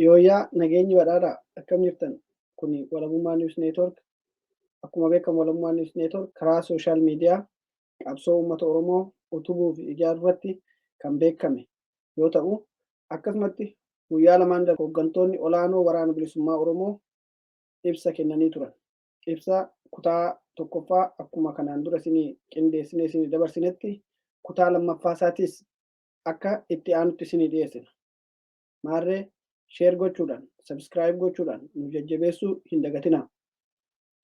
Yooyaa nageenyi badhaadhaa akkam jirtan kuni walabummaa News Network akkuma beekamu walabummaa News Network karaa sooshaal miidiyaa qabsoo uummata Oromoo utubuu fi ijaaruurratti kan beekame yoo ta'u akkasumatti guyyaa lamaan darbe hooggantoonni olaanoo waraana bilisummaa Oromoo ibsa kennanii turan. Ibsa kutaa tokkoffaa akkuma kanaan dura isinii qindeessinee isinii dabarsinetti kutaa lammaffaasaatiis akka itti aanutti isinii dhiyeessina. Maarree share gochuudhaan subscribe gochuudhaan nu jajjabeessuu hin dagatinaa.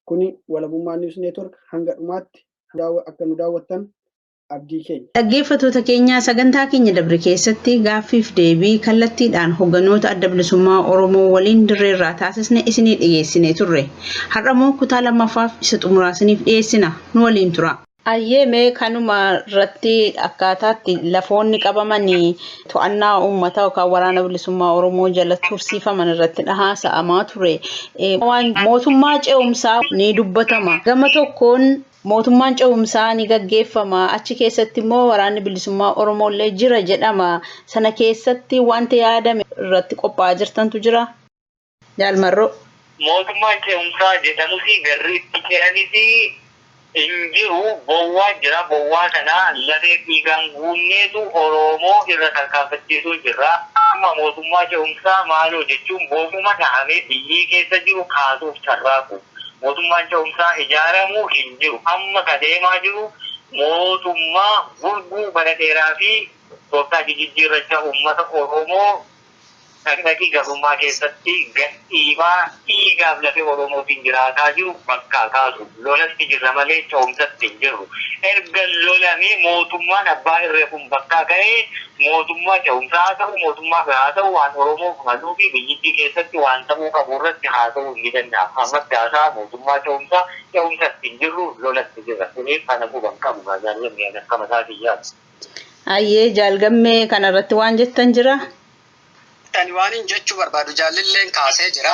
Kuni walabummaa News Network hanga dhumaatti akka nu daawwattan abdii keenya. Dhaggeeffattoota keenya sagantaa keenya dabre keessatti gaaffiif deebii kallattiidhaan hogganoota adda bilisummaa Oromoo waliin dirreerraa taasisne isinii dhiyeessinee turre. Har'ammoo kutaa lammaffaaf isa xumuraa isiniif dhiyeessina. Nu waliin tura. Ayyee mee kanuma irratti akkaataatti lafoonni qabamanii to'annaa uummataa yookaan waraana bilisummaa Oromoo jala tursiifaman irratti haasa'amaa ture. Mootummaa ce'umsaa ni dubbatama. Gama tokkoon mootummaan ce'umsaa ni gaggeeffama. Achi keessatti immoo waraanni bilisummaa Oromoo illee jira jedhama. Sana keessatti wanti yaadame irratti qophaa'aa jirtantu jira. Jaalmarroo. Mootummaan ce'umsaa jedhamusi garri itti ce'anisi injiru bowwaa jira. Bowwaa kana lafee dhiigaan guunneetu Oromoo irra tarkaanfachiisuu jira. Amma mootummaa ce'umsaa maaloo jechuun boofuma dhahamee biyyi keessa jiru kaasuuf carraaku. Mootummaan ce'umsaa ijaaramuu hin jiru. Amma kadeemaa jiru mootummaa gurguu bara dheeraa fi tooftaa jijjiirrachaa uummata Oromoo dhaqdhaqii gabummaa keessatti gadhiibaa dhiigaaf lafee Oromootiin jiraataa jiru bakka kaasu. Lolatti jirra malee ce'umsatti hin jirru. Erga lolamee mootummaan abbaa irree kun bakka ga'ee mootummaa ce'umsaa haa ta'u mootummaa haa ta'u waan Oromoo maluu fi biyyittii keessatti waan ta'uu qabu irratti haa ta'uu ni danda'a. Ammatti haasaa mootummaa ce'umsaa ce'umsatti hin jirru lolatti jirra. Kunis kana quban qabu gaazexaan akka mataa biyyaati. Ayyee jaalgammee kanarratti waan jettan jira. Ani waan hin jechuu barbaadu jaalilleen kaasee jira.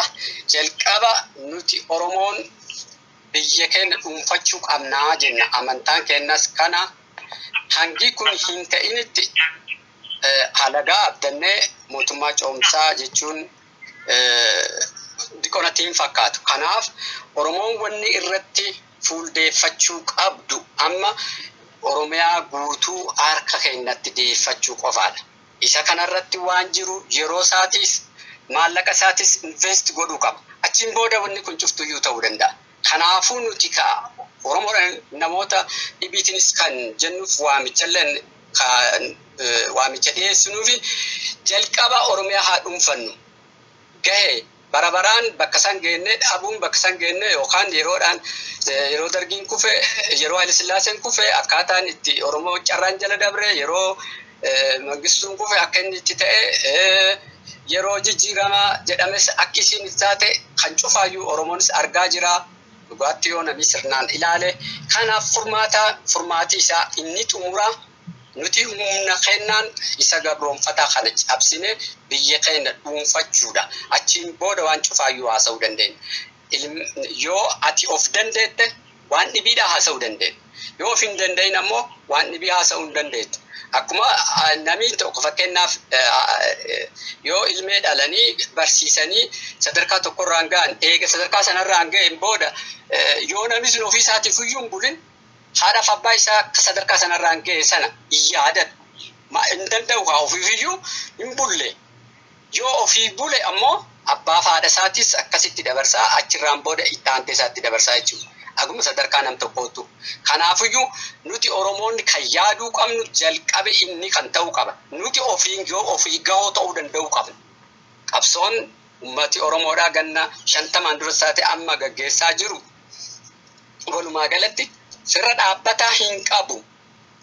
Jalqaba nuti Oromoon biyya keenya dhuunfachuu qabnaa jenna. Amantaan keenyas kana hangi kun hin ta'initti halagaa abdannee mootummaa ce'umsaa jechuun diqonatiin fakkaatu. Kanaaf Oromoon wanni irratti fuuldeeffachuu qabdu amma Oromiyaa guutuu harka keenyatti deeffachuu qofaadha. Isa kanarratti waan jiru yeroo isaatis maallaqa isaatis invest godhuu qaba. Achiin booda wanni kun cuftuyyuu ta'uu danda'a. Kanaafuu nuti Oromoodhaan namoota dhibiitiinis kan jennuuf waamichallee waamicha dhiyeessinuufi jalqaba Oromiyaa haa dhuunfannu. Gahee barabaraan bakka san geenne dhabuun bakka san geenne yookaan yeroo dargiin kufe yeroo Haile Sillaaseen kufe akkaataan itti Oromoo carraan jala dabre yeroo Mangistuun kufe akka inni itti ta'e yeroo jijjiiramaa jedhames akka isiin itti taate kan cufaayyuu Oromoonis argaa jira. Dhugaatti yoo namni sirnaan ilaale kanaaf furmaati isaa inni xumura nuti humna kennaan isa gabroonfataa kana cabsine biyya keenya dhuunfachuudha. Achiin booda waan cufaayyuu haasa'uu dandeenya. Yoo ati of dandeette waan dhibiidhaa haasa'uu dandeenya. Yoo of hin dandeenye ammoo waan dhibii haasa'uu hin dandeettu. Akkuma namni tokko fakkeenyaaf yoo ilmee dhalanii barsiisanii sadarkaa tokkorraan ga'an eega sadarkaa sanarraan ga'een booda yoo namni sun ofii isaatiif iyyuu hin bulin haadhaaf abbaa isaa akka sadarkaa sanarraan ga'e sana yaadatu. Hin danda'u haa ofiif iyyuu hin bulle. Yoo ofii bule ammoo abbaaf haadha isaatis akkasitti dabarsaa achirraan booda itti aantee isaatti dabarsaa jechuudha. Aguma sadarkaa nam tokkootu. Kanaafiyyuu nuti Oromoonni kan yaaduu qabnu jalqabe inni kan ta'uu qaba. Nuti ofii gahoo ta'uu danda'uu qabna. Qabsoon uummati Oromoodhaa ganna 50 dura taate amma gaggeessaa jiru. Walumaa galatti sirra dhaabbataa hin qabu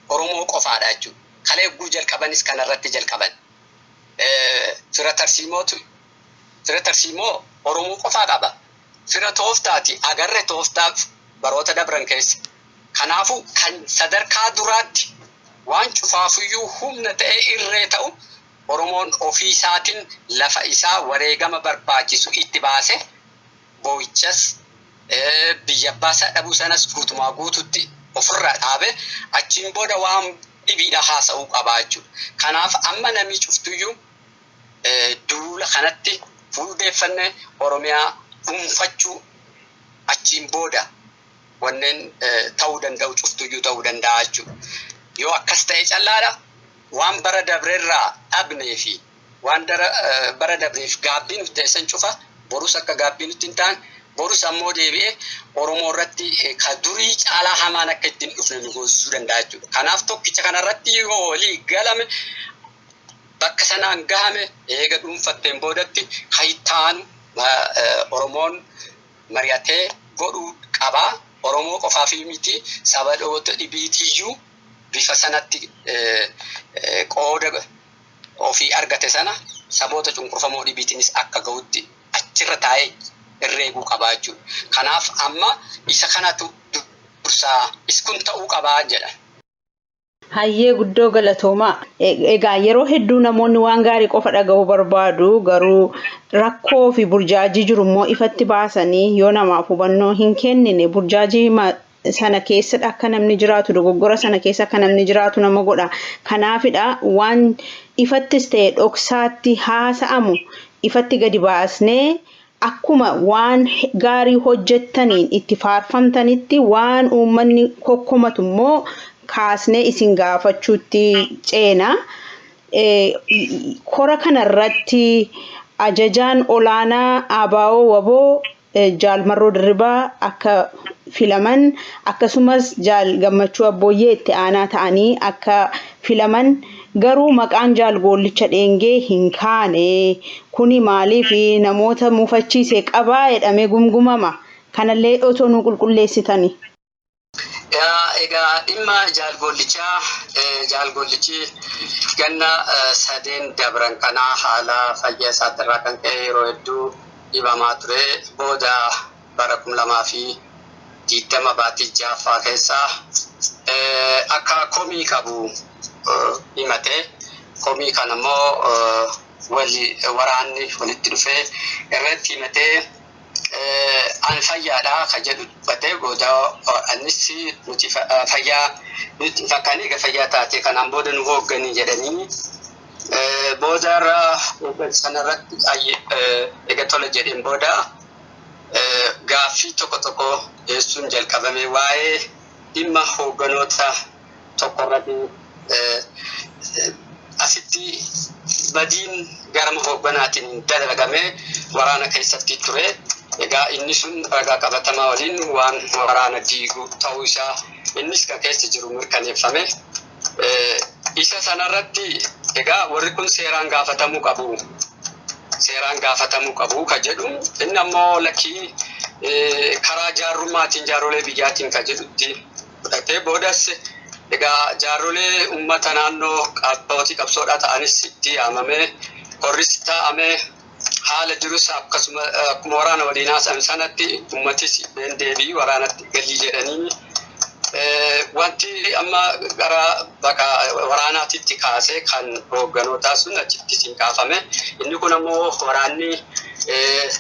Oromoo qofaadha jechuudha. Kalee guu jalqabanis kanarratti jalqaban. fira tarsiimoo Oromoo qofaa qaba. Fira tooftaati agarre tooftaaf baroota dabran keessa. Kanaafuu kan sadarkaa duraatti waan cufaafuyyuu humna ta'e irree ta'u Oromoon ofii isaatiin lafa isaa wareegama barbaachisu itti baase boo'ichas biyya baasaa dhabuu sanas guutumaa guututti ofirraa dhaabe achiin booda waan dhibiidha haasa'uu qabaa jechuudha. Kanaaf amma namni cuftuyyuu duula kanatti fuuldeeffannee Oromiyaa dhuunfachuu achiin booda wanneen ta'uu danda'u cuftuyyuu ta'uu danda'a jechuudha. Yoo akkas ta'e callaadha waan bara dabreerraa dhabnee fi waan bara dabreef gaabbii nuti ta'esan cufa borus akka gaabbii nuti hin taane borus ammoo deebi'ee Oromoo irratti ka durii caalaa hamaan akka ittiin dhufne nu goosisuu danda'a jechuudha. Kanaaf tokkicha kanarratti yoo walii galame bakka sanaan gahame eega dhuunfatteen boodatti haytaanu Oromoon mari'atee godhuu qabaa. Oromoo qofaaf miti saba dhoota dhibiitiyyuu bifa sanatti qooda ofii argate sana saboota cunqurfamoo dhibiitiinis akka ga'utti achirra taa'ee herreeguu qabaa jechuudha. Kanaaf amma isa kanatu dursaa iskun ta'uu qabaa jedha. Hayyee guddoo galatoomaa. Egaa yeroo hedduu namoonni waan gaarii qofa dhaga'uu barbaadu garuu rakkoo fi burjaajii jiru immoo ifatti baasanii yoo namaaf hubannoo hin kennine burjaajii sana keessa akka namni jiraatu dogoggora sana keessa akka namni jiraatu nama godha. Kanaafidha waan ifattis ta'e dhoksaatti haasa'amu ifatti gadi baasnee akkuma waan gaarii hojjettaniin itti faarfamtanitti waan uummanni kokkomatu immoo kaasnee isin gaafachuutti ceena. Kora kanarratti ajajaan olaanaa Abaawoo Waboo Jaalmarroo Dirribaa akka filaman akkasumas Jaal Gammachuu Abbooyyee itti aanaa ta'anii akka filaman garuu maqaan Jaal Goollicha Dheengee hin kaane. Kuni maaliif namoota muufachiise qabaa jedhamee gumgumama. Kanallee otoo nu qulqulleessitani. Egaa dhimma Jaal Goollichi ganna sadeen dabran kanaa haala fayyaa isaatirraa kan ka'e yeroo hedduu dhibamaa ture. Booda bara 2020 baatii jaaffaa keessaa akka komii qabu himate. Komii kana immoo waraanni walitti dhufee irratti himatee an fayyaadha ka jedhu dubbatee booda annis nuti fayyaa nuti fakkaanii egaa fayyaa taate kanaan booda nu hoogganii jedhanii boodarra sanarratti egaa tola jedheen booda gaaffii tokko dhiyeessuun jalqabame waa'ee dhimma hoogganoota tokkorratti asitti badiin garama hoogganaatiin dalagame waraana keessatti ture. Egaa inni sun ragaa qabatamaa waliin waan waraana diiguu ta'uu isaa innis kan keessa jiru mirkaneeffame. Isa sanarratti egaa warri kun seeraan gaafatamuu qabu ka jedhu inni ammoo lakkii karaa jaarrummaatiin jaarrolee biyyaatiin ka jedhutti fudhatee boodas egaa jaarrolee uummata naannoo abbootii qabsoodhaa ta'anis itti yaamamee qorris taa'amee haala jirus akkuma waraana waliinaa sanatti uummatis deebii waraanatti galii jedhanii wanti amma gara bakka waraanaatitti kaasee kan hoogganotaa sun achitti siin kaafame. Inni kun ammoo waraanni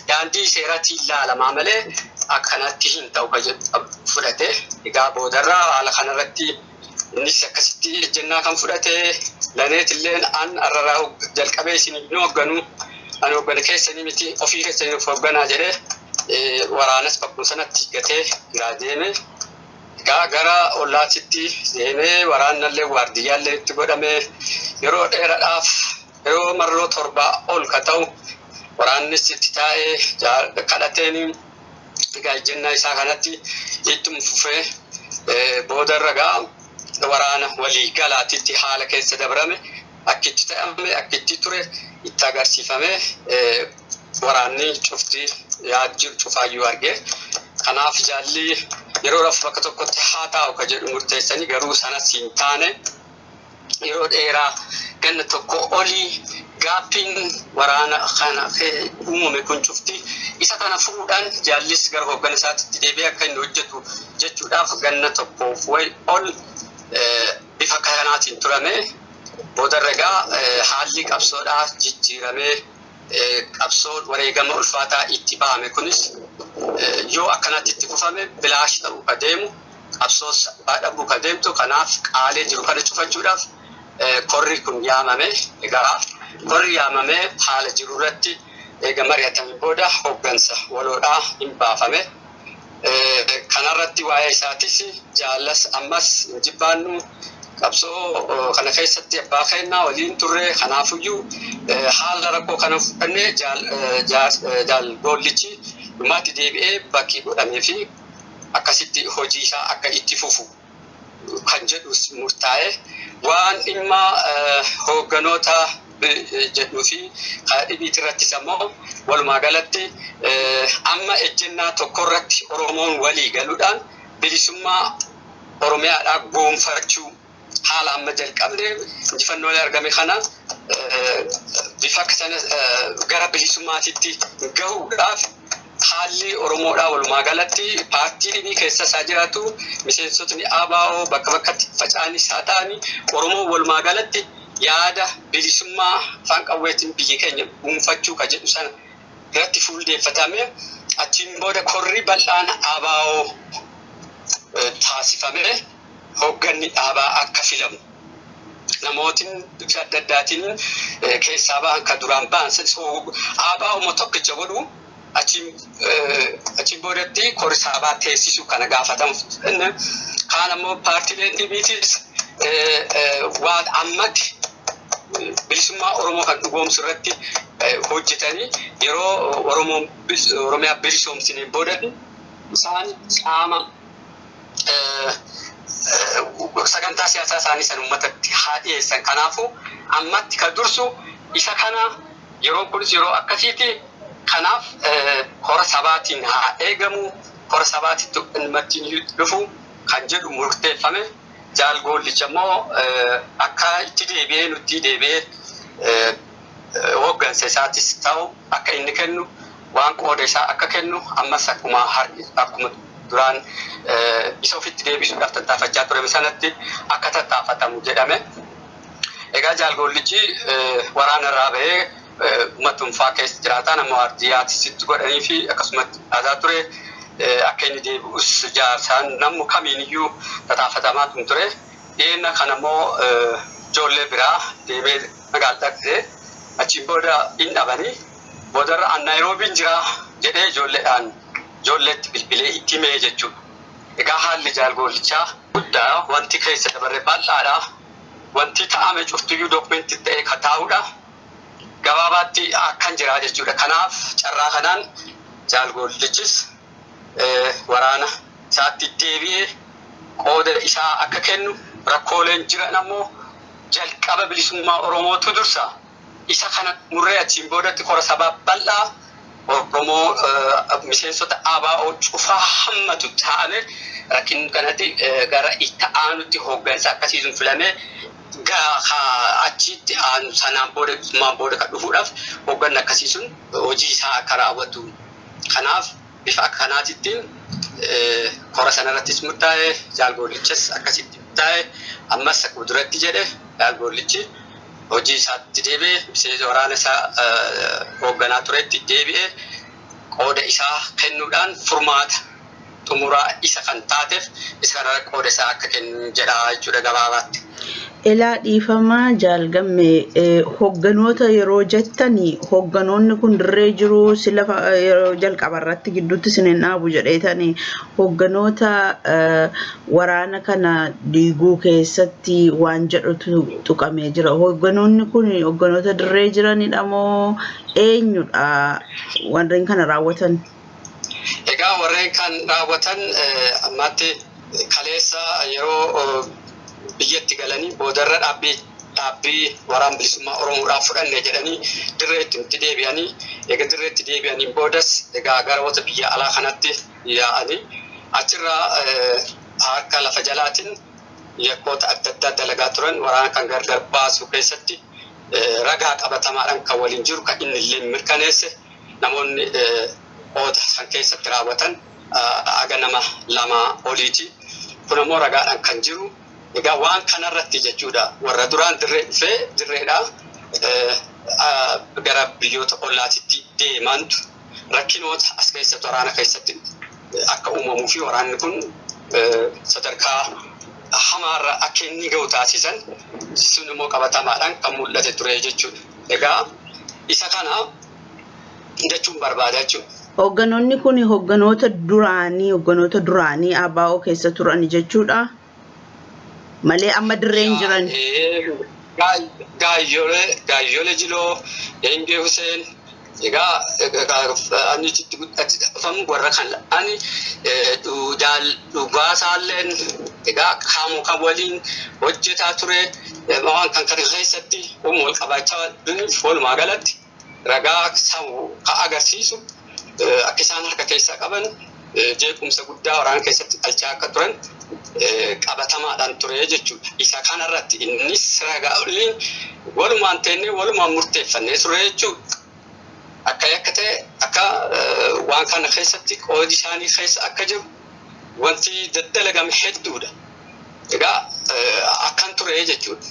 daandii seeratiin ilaalamaa malee akkanatti hin ta'u ka jedhu fudhate. Egaa boodarraa haala kanarratti innis akkasitti ejjennaa kan fudhate laneetillee an arraraa jalqabee isin hin hoogganu ani hooggana keessanii miti ofii keessanii hoogganaa jedhee waraanas bakkuma sanatti gatee biraa deeme. Gara ollaatitti deemee waraannallee waardiyyaallee itti godhame yeroo dheeraadhaaf yeroo marroo 7 ol ka ta'u waraannis itti taa'ee kadhateen egaa ejjennaa isaa kanatti ittuma fufee boodarra gaa waraana walii galaatitti haala keessa dabrame akkitti ta'ame akkitti ture itti agarsiifame waraanni cufti yaajjiru cufaayyuu argee. Kanaaf jaalli yeroo bakka tokkotti haa taa'u ka jedhu murteessanii garuu sanas hin taane yeroo dheeraa ganna tokko olii gaaffiin waraana kana uumame kun cufti isa kana fuudhaan jaallis gara hoggana isaatti deebi'ee akka inni hojjetu jechuudhaaf ganna tokkoof ol bifa kanaatiin turame. Boodarra egaa haalli qabsoodhaa jijjiiramee qabsoon wareegama ulfaataa itti ba'ame kunis yoo akkanatti itti fufame bilaash ta'uu ka deemu qabsoos baadhabuu ka deemtu kanaaf qaalee jiru kana cufachuudhaaf korri kun yaamame. Egaa korri yaamame haala jiru irratti eega mari'atame booda hoggansa waloodhaa hin baafame. Kanarratti waa'ee isaatis jaallas ammas jibbaannu qabsoo kana keessatti abbaa keenyaa waliin turre kanaafuyyuu haala rakkoo kana fudhannee jaal Goollichi dhumaatti deebi'ee bakkii godhamee fi akkasitti hojii isaa akka itti fufu kan jedhus murtaa'e waan dhimma hoogganoota jedhuu fi dhibiit irrattis ammoo walumaa galatti amma ejjennaa tokkorratti Oromoon walii galuudhaan bilisummaa Oromiyaadhaa goonfachuu haala amma jalqabne injifannoolee argame kana bifa sana gara bilisummaatitti gahuudhaaf haalli Oromoodhaa walumaa galatti paartii dhibii keessa isaa jiraatu miseensotni ABO bakka bakkatti faca'anis haa ta'ani Oromoo walumaa galatti yaada bilisummaa afaan qawweetiin biyya keenya dhuunfachuu ka jedhu sana irratti fuuldeeffatame achiin booda korri bal'aan ABO taasifame hoogganni dhaabaa akka filamu namootiin bifa adda addaatiin keessaa ba'an ka duraan ba'an ABO tokkicha godhu achiin boodatti korri saabaa teessisuu kana gaafatamu kaan ammoo paartiileen dhibiitis waan ammatti bilisummaa Oromoo kan dhugoomsu irratti hojjetanii yeroo Oromiyaa bilisoomsineen boodatti isaan qaama sagantaa siyaasaa isaanii san uummatatti haa dhiyeessan. Kanaafuu ammatti kan dursu isa kana yeroon kunis yeroo akkasiiti. Kanaaf kora sabaatiin haa eegamu, kora sabaatitti dhimmattiin dhufu kan jedhu murteeffame. Jaal Goollichi ammoo akka itti deebi'ee nutti deebi'ee hooggansa isaatis ta'u akka inni kennu waan qooda isaa akka kennu ammas akkuma duraan isa ofitti deebisuudhaaf tattaafachaa ture sanatti akka tattaafatamu jedhame. Egaa Jaal Goollichi waraana irraa bahee uummatummaa keessa jiraatan amma waardiyyaatti sitti godhanii fi akkasumas aadaa ture akka inni deebi'us jaarsaan namni kamiiniyyuu tattaafatamaa ture. Dhiyeenya kana immoo ijoollee biraa deemee magaalaa dhaqee achiin booda hin dhabanii boodarra Naayiroobiin jira jedhee ijoolleetti bilbilee itti himee jechuudha. Egaa haalli Jaal Goollichaa guddaa wanti keessa dabarre bal'aadha. Wanti ta'ame cuftuyyuu dookumentii ta'ee kataa'uudha. Gabaabaatti akkan jira jechuudha. Kanaaf carraa kanaan Jaal Goollichis waraana isaatti deebi'ee qooda isaa akka kennu rakkooleen jiran ammoo jalqaba bilisummaa Oromootu dursa. Isa kana murree achiin boodatti kora sabaa bal'aa Oromoo miseensota ABO cufaa hammatu ta'ame rakkin kanatti gara itti aanutti hooggansa akkasiisuun filamee achitti aanu sanaan booda kan dhufuudhaaf hoogganni akkasiisuun hojii isaa akka raawwatu. Kanaaf bifa akkanaatittiin kora sanarrattis murtaa'e Jaal Goollichis akkasitti murtaa'e ammas akkuma duratti jedhe Jaal Goollichi hojii isaatti deebi'ee miseensa waraana isaa hoogganaa turetti deebi'ee qooda isaa kennuudhaan furmaata xumuraa isa kan taateef isa kana qooda isaa akka kennu jedha jechuudha gabaabaatti. Ilaa dhiifamaa Jaal Gammee hoogganoota yeroo jettanii hoogganoonni kun dirree jiru sila yeroo jalqaba irratti gidduutti isin dhaabu jedheetanii hoogganoota waraana kana diiguu keessatti waan jedhutu tuqamee jira. Hoogganoonni kun hoogganoota dirree jiranidha moo eenyudha warreen kana raawwatan? Egaa warreen kan raawwatan ammatti kaleessa yeroo biyyatti galanii boodarra dhaabbii waraana bilisummaa Oromoodhaaf fudhanne jedhanii dirreetti deebi'anii egaa dirreetti deebi'anii boodas egaa gara biyya alaa kanatti yaa'anii achirraa harka lafa jalaatiin yakkoota adda addaa dalagaa turan waraana kan gargar baasuu keessatti ragaa qabatamaadhaan kan waliin jiru kan inni illee mirkaneesse namoonni oota san keessatti raawwatan aga nama 2 oliiti. Kun ammoo ragaadhaan kan jiru. Egaa waan kanarratti jechuudha warra duraan dirreedhaa gara biyyoota ollaatitti deemantu rakkinoota as keessatti waraana keessatti akka uumamuu fi waraanni kun sadarkaa hamaarra akka inni ga'u taasisan sun immoo qabatamaadhaan kan mul'ate ture jechuudha. Egaa isa kana jechuun barbaada jechuudha. Hoogganoonni kun hoogganoota duraanii ABO keessa turan jechuudha. Malee amma dirreen jiran. Gaayyole Jiloo, Engee Hussein, egaa ani itti guddafamu warra kan ani dhugaasaalleen egaa kaamu kan waliin hojjetaa ture waan kan keessatti wal qabaachaa walumaa galatti ragaa ka agarsiisu akka isaan harka keessaa qaban jeequmsa guddaa waraana keessatti galchaa akka turan qabatamaadhaan ture jechuudha. Isa kanarratti innis ragaa waliin walumaan teennee walumaan murteeffannee ture jechuudha. Akka ta'e akka waan kana keessatti qoodi isaanii keessa akka jiru wanti daddalagame hedduudha. Egaa akkan ture jechuudha.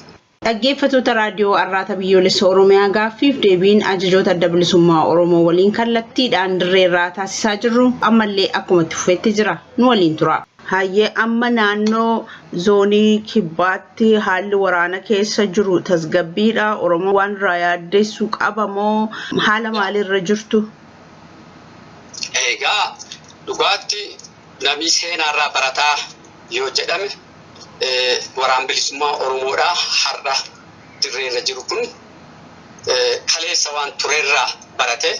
Dhaggeeffattoota raadiyoo Arraata Biyyoolessa Oromiyaa gaaffiif deebiin ajajoota adda bilisummaa Oromoo waliin kallattiidhaan dirreerraa taasisaa jirru ammallee akkuma itti fufeetti jira. Nu waliin tura. Hayyee amma naannoo zoonii kibbaatti haalli waraana keessa jiru tasgabbiidha. Oromoo waan irraa yaaddeessu qaba moo haala maaliirra jirtu? Egaa dhugaatti namni seenaarraa barataa yoo jedhame waraan bilisummaa Oromoodhaa har'a dirreerra jiru kun kaleessa waan turerraa barate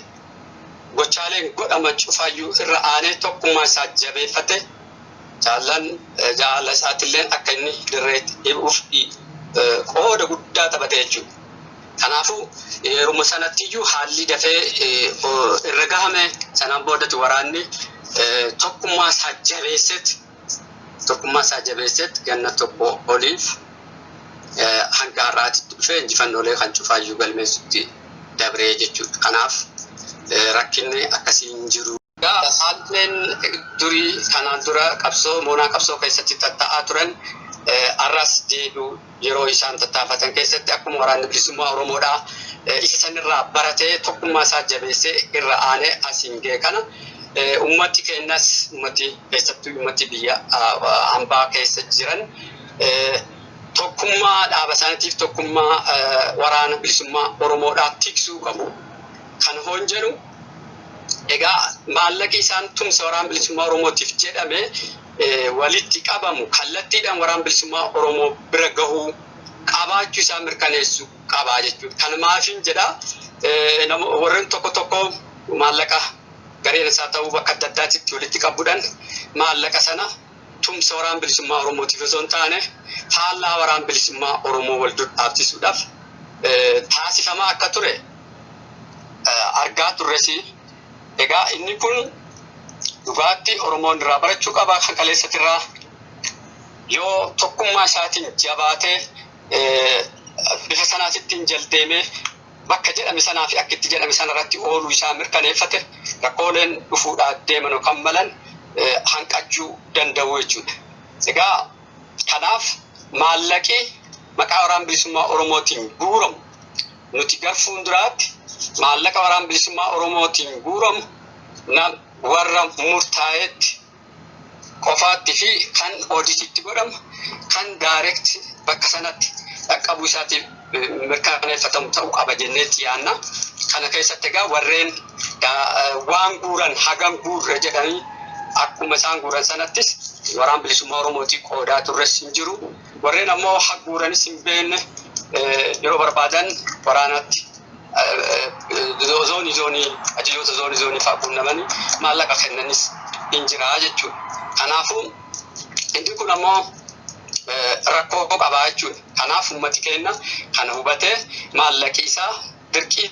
gochaaleen godhama cufaayyuu irra aanee tokkummaa isaa jabeeffate jaala isaatillee akka inni dirreetti dhibuuf qooda guddaa taphate jechuudha. Kanaafuu yeruma sanattiyyuu haalli dafee irra gahame sanaan boodatti waraanni tokkummaa isaa jabeessetti ganna tokko oliif hanga har'aatitti dhufee injifannoolee kan cufaayyuu galmeessutti dabree jechuudha. Kanaaf rakkinni akkasii hin jiru. Haalleen durii kanaan dura moonaa qabsoo keessatti tatta'aa turan arras deebi'u yeroo isaan tattaafatan keessatti akkuma waraanni bilisummaa Oromoodhaa isa sanirraa baratee tokkummaa isaa jabeessee irra aanee asiin ga'e kana ummati keenyas ummati keessattuu ummati biyya hambaa keessa jiran tokkummaa dhaaba isaaniitiif tokkummaa waraana bilisummaa Oromoodhaa tiksuu qabu. Kan hoon jedhu egaa maallaqi isaan tumsa waraana bilisummaa Oromootiif jedhame walitti qabamu kallattiidhaan waraana bilisummaa Oromoo bira gahuu qabaachuu isaa mirkaneessu qabaa jechuudha. Kan maafiin jedha warreen tokko maallaqa gareen isaa ta'uu bakka adda addaatti walitti qabuudhaan maallaqa sana tumsa waraana bilisummaa Oromootiif osoo hin taane faallaa waraana bilisummaa Oromoo wal dhaabsisuudhaaf taasifamaa akka ture argaa turresi. Egaa inni kun dhugaatti Oromoon irraa barachuu qaba. Kan kaleessatirraa yoo tokkummaa isaatiin jabaatee bifa sanaatittiin jaldeemee bakka jedhame sanaa fi akka itti jedhame sanarratti ooluu isaa mirkaneeffate rakkooleen dhufuudhaa deeman yookaan malan hanqachuu danda'u jechuudha. Egaa kanaaf maallaqi maqaa waraana bilisummaa Oromootiin guuramu nuti gara fuulduraatti maallaqa waraana bilisummaa Oromootiin guuramu warra murtaa'etti qofaatti fi kan ooditiitti godhamu kan daayireekti bakka sanatti dhaqqabuu isaatiif mirkaneeffatamu ta'uu qaba jenneetti yaanna. Kana keessatti egaa warreen waan guuran hagam guurre jedhanii akkuma isaan guuran sanattis waraana bilisummaa Oromootii qoodaa turres hin jiru. Warreen ammoo guuranis hin beekne yeroo barbaadan waraanatti ajajoota zoonii fa'aa quunnamanii maallaqa kennanis hin jiraa jechuudha. Kanaafuu inni kun ammoo rakkoo qabaa jechuudha. Kanaaf uummati keenya kana hubatee maallaqi isaa dirqii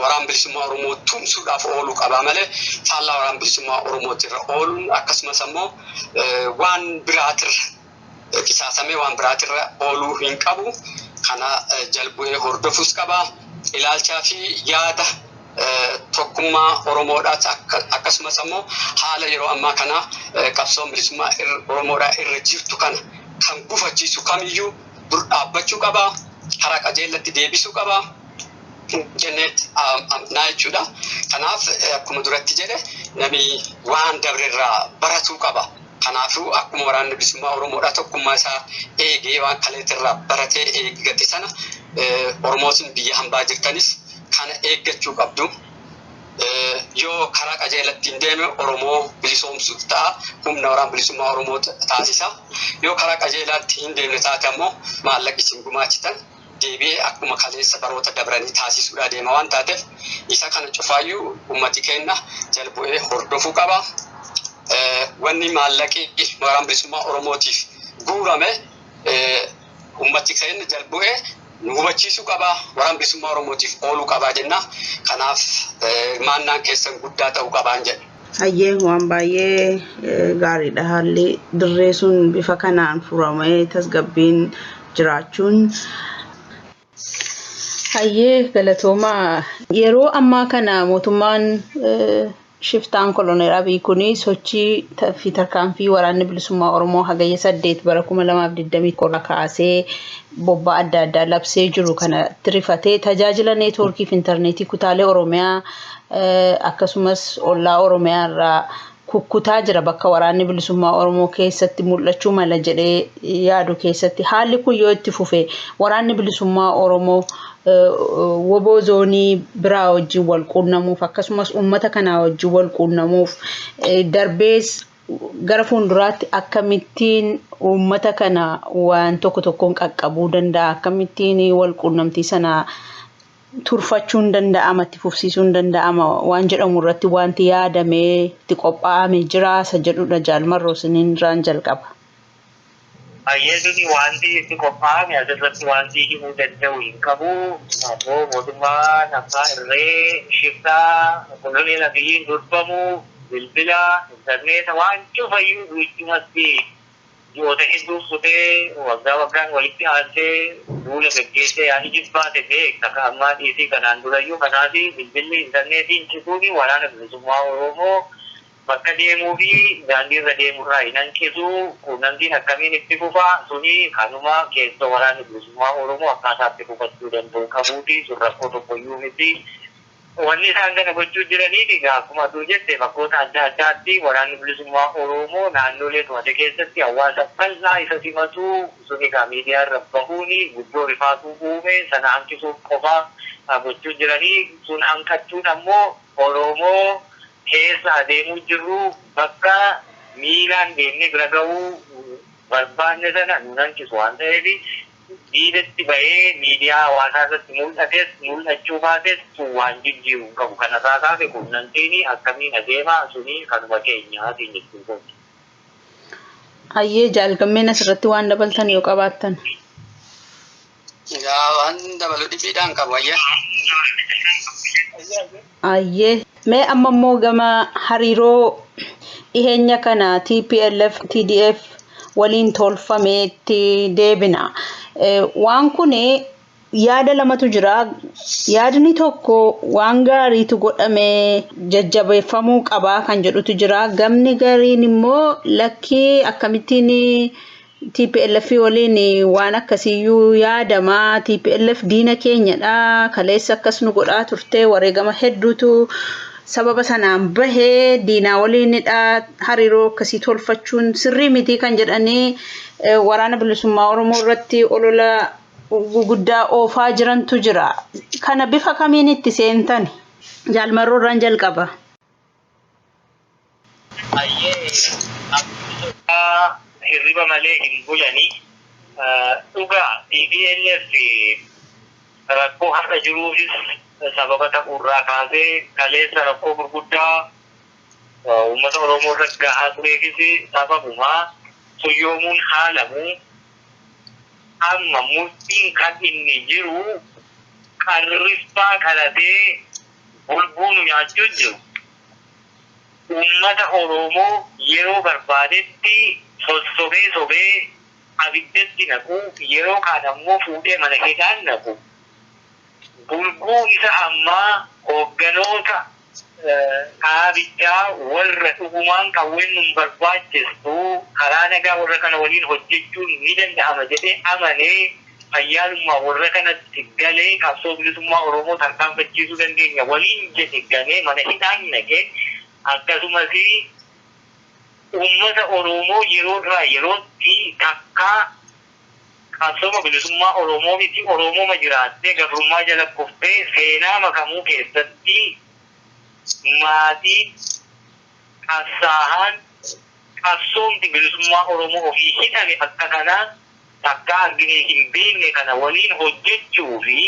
waraana bilisummaa Oromoo tumsuudhaaf ooluu qaba malee faallaa waraana bilisummaa Oromootirra ooluun akkasumas ammoo waan biraatirra qisaasamee waan biraatirra ooluu hin qabu. kana jalbu'ee hordofus qaba. Ilaalchaa fi yaada tokkummaa Oromoodhaas akkasumas ammoo haala yeroo ammaa kana qabsoo bilisummaa Oromoodhaa irra jirtu kana kan gufachiisu kamiyyuu dur dhaabbachuu qaba. Karaa qajeelatti deebisuu qaba. Jennet amnaa jechuudha. Kanaaf akkuma duratti jedhe namni waan dabrerraa baratuu qaba. Kanaafuu akkuma waraanni bilisummaa Oromoodhaa tokkummaa isaa eegee waan kaleetirraa baratee eeggate sana Oromootiin biyya hambaa jirtanis kana eeggachuu qabdu. Yoo karaa qajeelatti hin deeme Oromoo bilisoomsuu ta'a. Humna waraana bilisummaa Oromoo taasisa. Yoo karaa qajeelatti hin deemne taate ammoo maallaqa isin gumaachitan deebi'ee akkuma kaleessa baroota dabranii taasisuudhaa deema waan taateef isa kana cufaayyuu ummati keenya jalbu'ee hordofuu qaba. Wanni maallaqi waraana bilisummaa Oromootiif guurame ummati keenya jalbu'ee nu hubachiisuu qaba. Waraana bilisummaa Oromootiif ooluu qaba jenna. Kanaaf maannaan keessan guddaa ta'uu qabaan jedha. Hayyee waan baay'ee gaariidha. Haalli dirree sun bifa kanaan furamee tasgabbiin jiraachuun. Hayyee galatoomaa. Yeroo ammaa kana mootummaan shiftaan koloneel Abiy kuni sochii fi tarkaanfii waraanni bilisummaa Oromoo hagayya 8 bara 2020 kaasee bobbaa adda addaa labsee jiru kana rifatee tajaajila neetwoorkii fi intarneetii kutaalee Oromiyaa akkasumas ollaa Oromiyaa irraa kukkutaa jira bakka waraanni bilisummaa Oromoo keessatti mul'achuu mala jedhee yaadu keessatti haalli kun yoo itti fufe waraanni bilisummaa Oromoo woboo zoonii biraa wajjin wal quunnamuuf akkasumas uummata kanaa wajjin wal quunnamuuf darbees gara fuulduraatti akkamittiin uummata kana waan tokko tokkoon qaqqabuu danda'a akkamittiin wal quunnamtii sana turfachuun danda'ama itti fufsiisuun danda'ama waan jedhamu irratti wanti yaadamee itti qophaa'ame jira isa jedhudha Jaalmarroo siniin irraan jalqaba. Ayyee wanti itti qophaa'ame asirratti wanti himuu danda'u hin qabu. Ammoo mootummaan abbaa irree shiftaa koloneel Abiyyiin durfamu bilbila intarneeta waan cufayyuu guutumatti ji'oota hedduu fudhee waggaan walitti aansee duula gaggeessee yaani jibbaate beekta akka ammaa dhiisii kanaan durayyuu kanaaf bilbilli intarneetiin cituuni waraana bilisummaa Oromoo bakka deemuu fi daandii irra deemurraa hin hanqisu quunnamtiin akkamiin itti fufaa suni kanuma keessoo waraanni bilisummaa Oromoo akkaataa itti fufachuu danda'u qabuuti sun rakkoo tokkoyyuu miti. Wanni isaan kana gochuu jiraniif akkuma dur jette bakkoota adda addaatti waraanni bilisummaa Oromoo naannolee to'ate keessatti hawaasa bal'aa isa simatu suni miidiyaa irra bahuuni guddoo rifaatuu uume sana hanqisuuf qofaa gochuu jiranii sun hanqachuun ammoo Oromoo keessa adeemuu jirru bakka miilaan deemnee bira gahuu barbaanne sana nu hanqisu waan ta'eef diidatti bahee miidiyaa hawaasaa irratti mul'achuu baates waan jijjiiru hin qabu. Kanarraa kaase quunnamtiin akkamiin adeema suni kanuma keenyaatiin jechuudha. Hayyee jaalgammeen asirratti waan dabaltan yoo qabaattan. Waan dabalu dhibiidhaan qabu ayyaa. Hayyee mee amma immoo gama hariiroo dhiheenya kana TPLF TDF waliin tolfameetti deebina. Waan kun yaada lamatu jira. Yaadni tokko waan gaariitu godhamee jajjabeeffamuu qaba kan jedhutu jira. Gamni gariin immoo lakkii akkamittiin TPLF waliin waan akkasiyyuu yaadama. TPLF diina keenyadha. Kaleessa akkas nu godhaa turte wareegama hedduutu sababa sanaan bahee diinaa waliinidha. Hariiroo akkasii tolfachuun sirrii miti kan jedhanii waraana bilisummaa Oromoo irratti olola guguddaa oofaa jirantu jira. Kana bifa kamiin itti seentan? Jaalmarroo irraan jalqaba. Hirriba malee hin bulanii dhugaa TPLF rakkoo har'a jiruufis sababa ta'urraa kaasee kaleessa rakkoo gurguddaa uummata Oromoo irratti gahaa tureefis sababumaa soyyoomuun haalamu amma murtiin kan inni jiru qarriffaa qalatee bulbuun nyaachuu jiru. Uummata Oromoo yeroo barbaadetti sobee abiddatti naqu yeroo kaan ammoo fuudhee mana hidhaan naqu. Bulguu isa ammaa hoogganoota abiddaa warra dhugumaan qawween nun barbaachistu karaa nagaa warra kana waliin hojjechuun ni danda'ama jedhee amanee fayyaalummaa warra kanatti galee qabsoo bilisummaa Oromoo tarkaanfachiisuu dandeenya waliin jedhe galee mana hidhaan naqee akkasumas uummata Oromoo yeroo irraa yerootti takkaa qabsoo bilisummaa Oromoo miti Oromoo jiraattee gabrummaa jala kuftee seenaa makamuu keessatti maatii qabsaahan qabsoomti bilisummaa Oromoo ofii hidhame akka kanaa takka arginee hin beekne kana waliin hojjechuu fi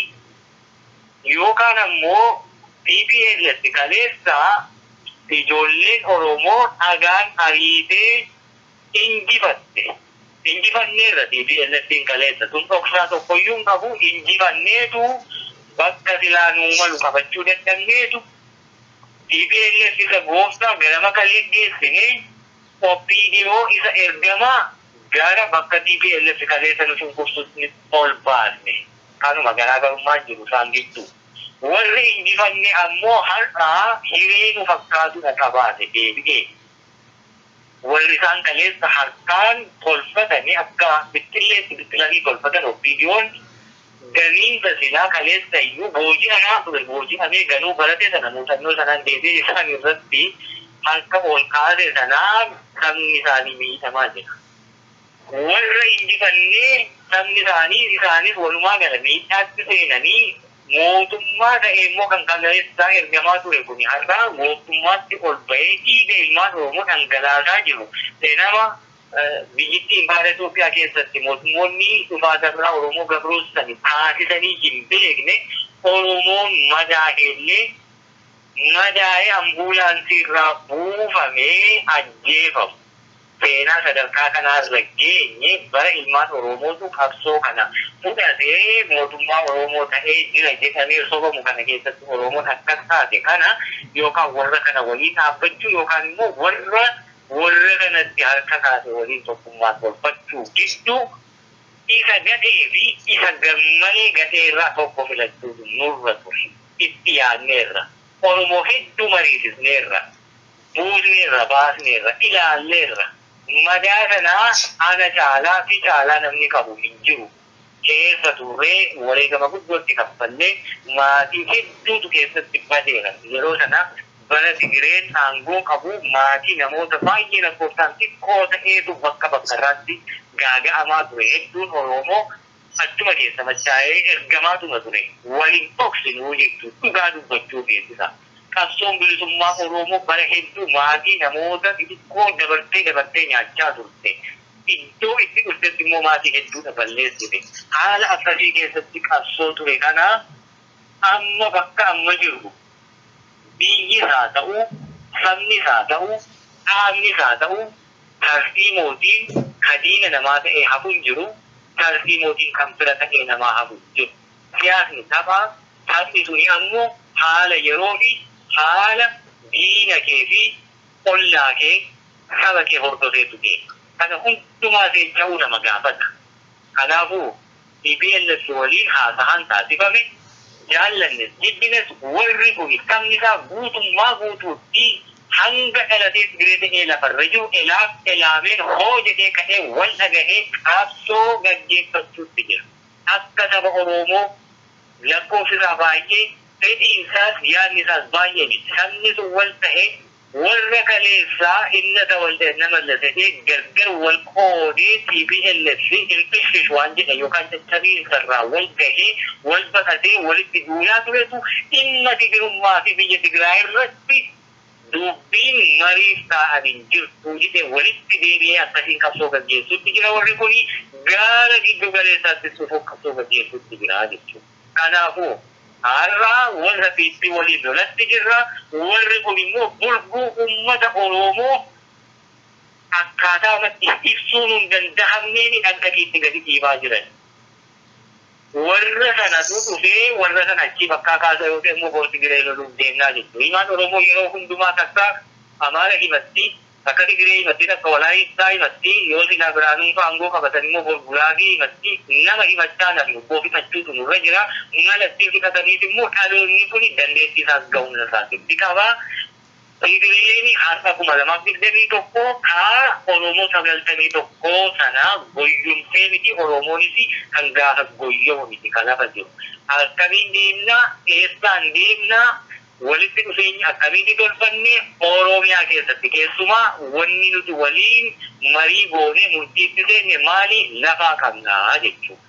yookaan ammoo TPLF kaleessaa ijoolleen Oromoo dhagaan ariitee injifatte. Injifanneerra TPLFin kaleessa tun dhoksaa tokkoyyuu qabu injifanneetu bakka silaa nuu malu qabachuu dandeenyeetu TPLF isa gooftaa ganama kalee geessine OPDO isa ergamaa gara bakka TPLF kaleessa nu cunqursutti ol baasne kanuma garaagarummaan jiru isaan gidduu. Warri injifanne ammoo har'aa hiree nu fakkaatudha qabaate deebi'ee. Warri isaan kaleessa harkaan tolfatanii akka bittilanii tolfatan OPDO'n gariinsa silaa kaleessa iyyuu booji'amaa ture booji'amee ganuu barate sana muuxannoo sanaan deebi'ee isaan irratti harka ol kaase sanaan sabni isaanii miidhamaa jira. Warra injifannee sabni isaanis walumaa gala miidhaatti seenanii mootummaa ta'e immoo kan kaleessaa ergamaa ture kun har'aa mootummaatti ol bahee dhiiga ilmaan Oromoo dhangalaasaa jiru. Seenama biyyittii Impaayera Itoophiyaa keessatti mootummoonni dhufaatarraa Oromoo gabroomsanii taasisanii hin beekne Oromoon madaa'ee ambuulaansii irraa buufamee ajjeefamu. Seenaa sadarkaa kanarra geenye bara ilmaan Oromootu qabsoo kana fudhatee mootummaa Oromoo ta'ee jira jedhamee sobamu kana keessatti Oromoon akka taate kana yookaan warra kana waliin dhaabbachuu yookaan immoo warra kanatti harka kaase waliin tokkummaan tolfachuu gidduu isa gadhee fi isa gammalee gadhee irraa tokko filachuutu nurra ture itti yaadneerra Oromoo hedduu mariisisneerra buusneerra baasneerra ilaalleerra. Madaa sanaa ana caalaa fi caalaa namni qabu hin jiru. Keessa turree wareegama guddootti kaffallee maatii hedduutu keessatti badeera. Yeroo sana bara Tigireen aangoo qabu maatii namoota baay'ee lakkoofsaan xiqqoo ta'eetu bakka irraatti gaaga'amaa ture. Hedduun Oromoo achuma keessa machaa'ee ergamaatuma ture. Waliin dhoksinuu jechuudha. Dhugaa dubbachuu keessisa. Qabsoon bilisummaa Oromoo bara hedduu maatii namoota xixiqqoo dabartee nyaachaa turte. Iddoo itti dhuftetti immoo maatii hedduudha balleessite. Haala akkasii keessatti qabsoo ture kana amma bakka amma jiru biyyi isaa ta'uu, sabni isaa ta'uu, dhaabni isaa ta'uu, tarsiimootiin kadiina namaa ta'ee hafuun jiru, tarsiimootiin kan fira ta'ee namaa hafuun jiru. Siyaasni taphaa, taphni suni ammoo haala yeroo fi haala diina kee fi ollaa kee saba kee hordofeetu deema. Kana hundumaa seecha'uu nama gaafata. Kanaafuu TPLF waliin haasa'aan taasifame jaallannes jibbines warri kun sabni isaa guutummaa guutuutti hanga dhalatees biree ta'ee lafarra jiru elaameen hoo jedhee ka'ee wal dhagahee qabsoo gaggeeffachuutti jira. Akka saba Oromoo lakkoofsi isaa baay'ee fedhiin isaas yaadni isaas baay'ee miti. Sabni sun wal ta'ee warra kaleessaa innata wal nama lasatee gargar wal qoodee TPLF ilbishish waan jedha yookaan caccabee isarraa wal gahee wal baqatee walitti duulaa turetu dhimma Tigirummaa fi biyya Tigraay irratti dubbiin mariif ta'aniin jirtu jedhee walitti deebi'ee akkasiin qabsoo gaggeessuutti jira. Warri kuni gaara giddu galeessaatti sufuuf qabsoo gaggeessuutti jira jechuudha. Kanaafuu har'aa warra fiitti waliin lolatti jirra. Warri kun immoo bulguu uummata Oromoo akkaataa ibsuun hin danda'amneen akka kiitti gadi dhiibaa jiran. Warra sanatu dhufee warra sana achi bakkaa kaasa yoo ta'e immoo boorti giree loluuf deemnaa jechuudha. Ilmaan Oromoo yeroo hundumaa takkaa Amaara himatti, akka Tigiree himatti akka Walaayittaa himatti yoo silaa biraanuu aangoo qabatan immoo Guraagii himatti nama himachaa namni obboo himachuutu nurra jira. Malatti fixataniif immoo dhaloonni kun dandeettii isaas ga'uun isaatti qaba. Tigireen harka 2021 kaa Oromoo 91 sana goyyumtee miti Oromoonis kan gaafa goyyoo miti kan lafa jiru. Akkamiin deemna eessaan deemna walitti dhufeenya akkamitti tolfanne Oromiyaa keessatti keessumaa wanni nuti waliin marii goone murtiitti seenne maali lafaa qabnaa jechuudha.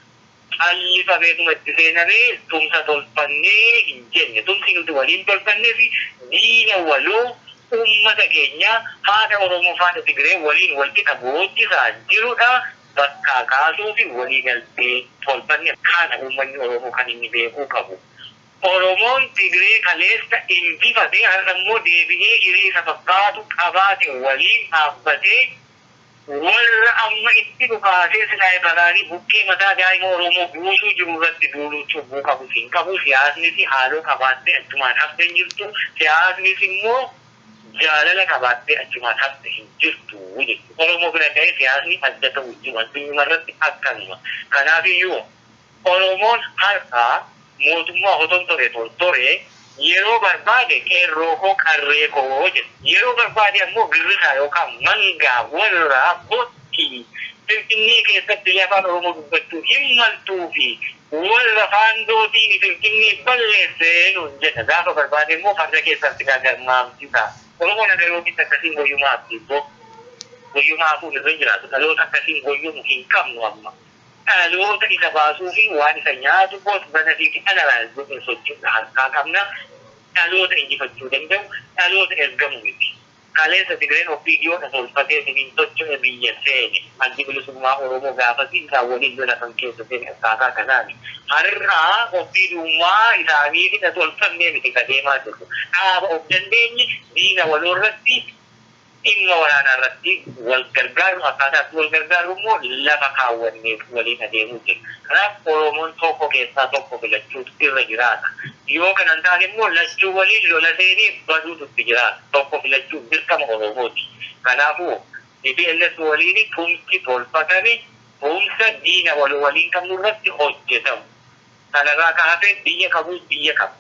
Alli fabeetuma itti seenamee tumsa tolfannee hin jenne tumsi nuti waliin tolfannee fi diina waloo ummata keenya haadha Oromoo faana Tigiree waliin walqixa booddisaa jirudha. Bakka kaasuu fi walii galtee tolfanne kana uummanni Oromoo kan inni beekuu qabu. Oromoon Tigiree kaleessa injifatee har'a immoo deebi'ee hiriira fakkaatu qabaate waliin dhaabbatee warra amma itti dhufaatee sinaayiparaarii buqqee mataa daa'ima Oromoo buusuu jiru irratti duuluu cubbuu qabu hin qabu. Siyaasnis haaloo qabaattee achumaan haftee jirtu. Siyaasnis immoo jaalala qabaattee achumaan haftee hin jirtu jechuudha. Oromoo bira ga'ee siyaasni adda ta'u jiru addunyaa irratti akkanuma. Kanaafiyyuu Oromoon har'aa mootummaa hoton tore yeroo barbaade qeerroo koo qarree koo jedhu. Yeroo barbaade ammoo girrisaa yookaan mangaa warraa botti Finfinnee keessatti afaan Oromoo dubbachuu hin maltuu fi warra faandootiin Finfinnee balleessee nuun jedha. Gaafa barbaade immoo farda keessatti garmaamsisa. Oromoon agarootti akkasiin goyyumaa abdiibboo goyyumaa hafuun irra jiraatu. Dhaloota akkasiin goyyuun hin qabnu amma. Dhaloota isa baasuu fi waan isa nyaatu boos banatii fi dhala godhee socho'udha harkaa qabna. Dhaloota injifachuu danda'u, dhaloota ergamu miti. Kaleessa Tigireen ofiidiyoodha tolfatee siniin socho'e biyya seene. Addi bilisummaa Oromoo gaafasii isaan waliin lola kan keessa seene akkaataa kanaani. Har'aa ofiidummaa isaaniitiin tolfannee miti kadeemaa jiru. Dhaaba of dandeenye diina waloorratti dhimma waraanaa irratti wal gargaaru akkaataatti wal gargaaru immoo lafa kaawwanneef waliin adeemuu jira. Kanaaf Oromoon tokko keessaa tokko filachuutu irra jiraata. Yoo kanan taane immoo lachuu waliin lola seenee baduutu jiraata. Tokko filachuuf dirqama Oromooti. Kanaafuu DPLS waliin tumsi tolfatame tumsa diina waliin qabnu irratti hojjetamu. Kanarraa kaasee biyya qabu biyya qabu.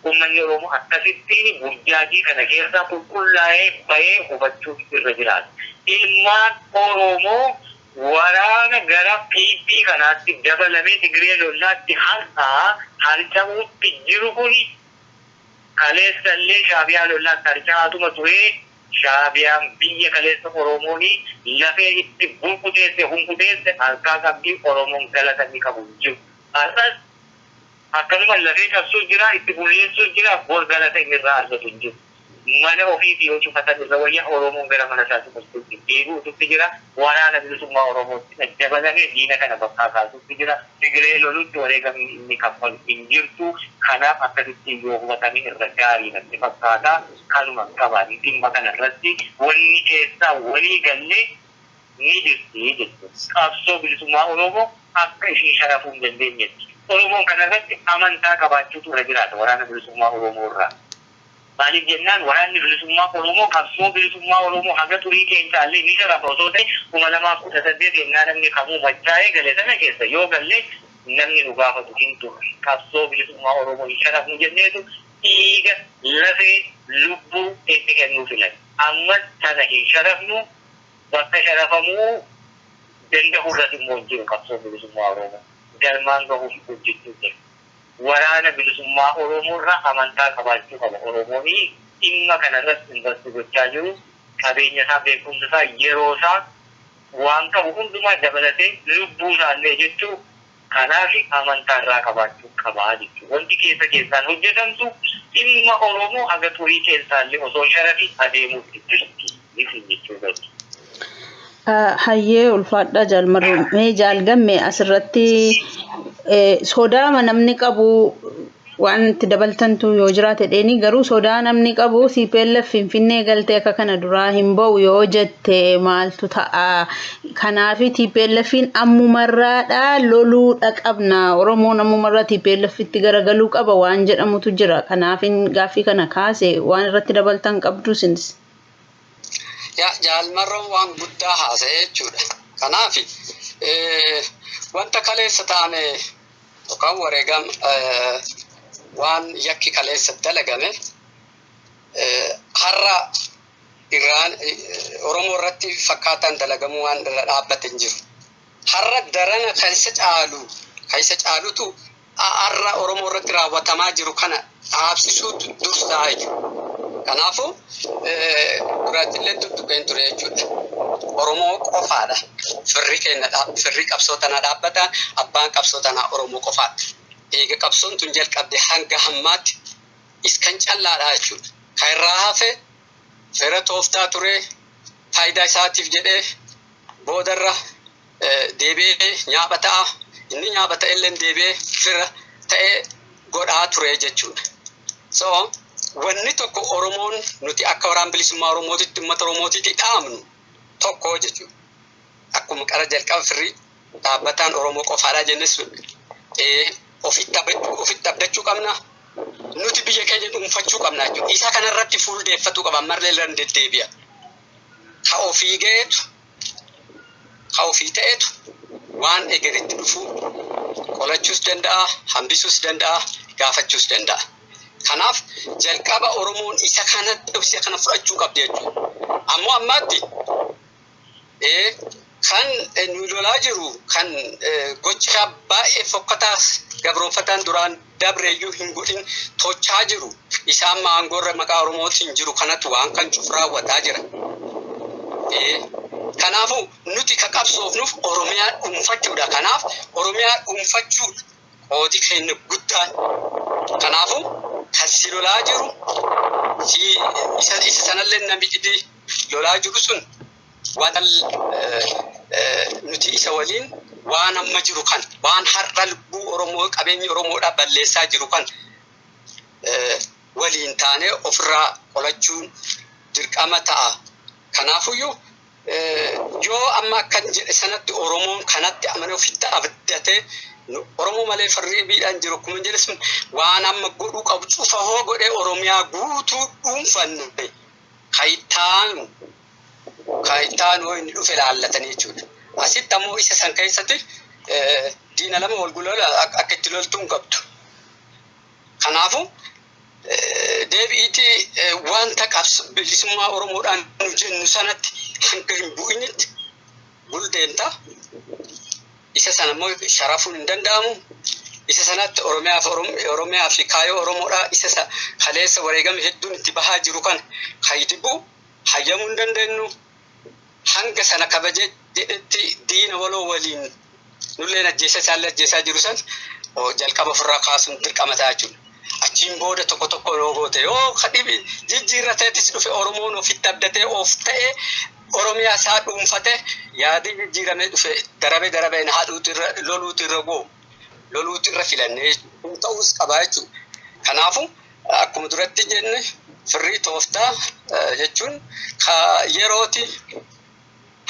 Uummanni Oromoo akkasittiin burjaajii kana keessaa qulqullaa'ee bahee hubachuu irra jiraata. Ilmaan Oromoo waraana gara PP kanaatti dabalamee Tigiree lollaatti harcamuutti jiru kuni kaleessallee Shaabiyaa lollaatti harcaatuma ture. Shaabiyaan biyya kaleessa Oromooni lafee itti hunkuteesse harkaa qabdii Oromoon galatanii qabu jiru. Akkasuma lafee cabsuu jira, itti bulleessuu jira, bor galata inni irraa argatu jiru. Mana ofiitii yoo cufatan irra wayyaa Oromoon gara mana isaatti gochuutti deebi'uutti jira. Waraana bilisummaa Oromootti dabalamee diina kana bakkaa kaasuutti jira. Tigiree lolutti wareegamni inni kaffalu hin jirtu. Kanaaf akkasitti yoo hubatamee irra gaarii natti fakkaata. Kanuma qabaanii dhimma kana irratti wanni keessaa walii gallee ni jirti jechuudha. Qabsoo bilisummaa Oromoo akka ishee sharafuu hin dandeenyetti. Oromoon kanarratti amantaa qabaachuutu irra jiraata waraana bilisummaa Oromoo irraa. Maaliif jennaan waraanni bilisummaa Oromoo qabsoo bilisummaa Oromoo haga turii keessaallee ni sharafa osoo ta'e 2018 yennaa namni kamuu machaa'ee gale sana keessa yoo galle namni nu gaafatu hin turre. Qabsoo bilisummaa Oromoo hin sharafnu jenneetu dhiiga lafee lubbuu itti kennuu filan. Ammas sana hin sharafnu bakka sharafamuu danda'u irratti immoo jiru qabsoo bilisummaa Oromoo. Galmaan gahuuf hojjechuu jira. Waraana bilisummaa Oromoo irraa amantaa qabaachuu qaba. Oromoon dhimma kanarratti investi gochaa jiru. Qabeenya isaa, beekumsa isaa, yeroo isaa waan qabu hundumaa dabalatee lubbuu isaallee jechuu kanaaf amantaa irraa qabaachuu qabaa jechuudha. Wanti keessaan hojjetamtu dhimma Oromoo haga turii keessaallee osoo sharafi adeemuutti jirti jechuudha. Hayyee ulfaadhaa jaalmarrumee jaalgamme asirratti sodaa namni qabu waan itti dabaltantu yoo jiraate dheeni garuu sodaa namni qabu CPLF Finfinnee galtee akka kana duraa hin ba'u yoo jette maaltu ta'a. Kanaaf TPLFin ammumarraadha loluudha qabna. Oromoon ammumarraa TPLF itti garagaluu qaba waan jedhamutu jira. Kanaaf gaaffii kana kaase waan irratti dabaltan qabdu sinis. jaalmarroon waan guddaa haasa'ee jechuudha. Kanaaf wanta kaleessa taane yookaan wareegam waan yakki kaleessa dalagame har'a irraan Oromoo irratti fakkaatan dalagamu waan irra dhaabbate hin jiru. Har'a darana keessa caalutu har'a Oromoo irratti raawwatamaa jiru kana dhaabsisuutu dursaa jechuudha. Kanaafuu duraattillee tuttuqeen ture jechuudha. Oromoo qofaadha. Firri qabsoo tanaa dhaabbata. Abbaan qabsoo tanaa Oromoo qofaadha. Eega qabsoon tun jalqabde hanga hammaatti iskan callaadha jechuudha. Kan irraa hafe fira tooftaa ture faayidaa isaatiif jedhee boodarra deebi'ee nyaaba ta'a. Inni nyaaba ta'ellee deebi'ee fira ta'ee godhaa ture jechuudha. So wanni tokko Oromoon nuti akka waraan bilisummaa Oromootitti uummata Oromootitti dhaamnu tokko jechuudha. Akkuma qara jalqaba firri dhaabbataan Oromoo qofaadha jennes ofitti abdachuu qabna. Nuti biyya keenya dhuunfachuu qabna jechuudha. Isa kanarratti fuuldeeffatuu qaba marlee irraan deddeebi'a. Ha ofii ga'eetu, ha ofii ta'eetu waan egeritti dhufu qolachuus danda'a, hambisuus danda'a, gaafachuus danda'a. Kanaaf jalqaba Oromoon isa kana fudhachuu qabdi jechuudha. Ammoo ammaatti kan nu lolaa jiru kan gocha baay'ee fokkataa gabroonfataan duraan dabreeyyuu hin godhin tochaa jiru isaan maangorra maqaa Oromootiin jiru kanatu waan kan cufu raawwataa jira. Kanaafuu nuti ka qabsoofnuuf Oromiyaa dhuunfachuudha. Kanaaf Oromiyaa dhuunfachuu qooti keenya guddaan. Kanaafuu kan si lolaa jiru isa sanallee namichi lolaa jiru sun waan nuti isa waliin waan amma jiru kan waan har'a lubbuu Oromoo qabeenya Oromoodhaa balleessaa jiru kan waliin taanee ofirraa qolachuun dirqama ta'a. Kanaafuyyuu yoo amma akkan jedhe sanatti Oromoon kanatti amanee ofitti abdatee Oromoo malee farri biidhaan jiru akkuma jedhe sun waan amma godhuu qabu cufa hoo godhee Oromiyaa guutuu dhuunfanne kaayitaan inni dhufe laallatanii jechuudha. Asitti ammoo isa san keessatti diina lama wal guloola akka itti loltuun qabdu. Kanaafuu deebi'iitii wanta bilisummaa Oromoodhaan nu jennu sanatti hanga hin bu'initti buldeenta. Isa sana immoo sharafuun hin danda'amu. Isa sanatti Oromiyaa fi kaayoo Oromoodhaa isa kaleessa wareegame hedduun itti bahaa jiru kan haydibu hayyamuu hin dandeenyu. Hanga sana kabajee jedhetti diina waloo waliin nulleen ajjeesaa jiru san jalqaba ofirraa kaasuun dirqama ta'a jechuudha. Achiin booda tokko yoo goote yoo kadhibi jijjiirrateetis dhufe Oromoon ofitti abdatee of ta'ee Oromiyaa isaa dhuunfate yaadii jijjiiramee dhufe darabeen loluutu irra filannee ta'uus qabaa jechuudha. Kanaafuu akkuma duratti jenne firrii tooftaa jechuun yerooti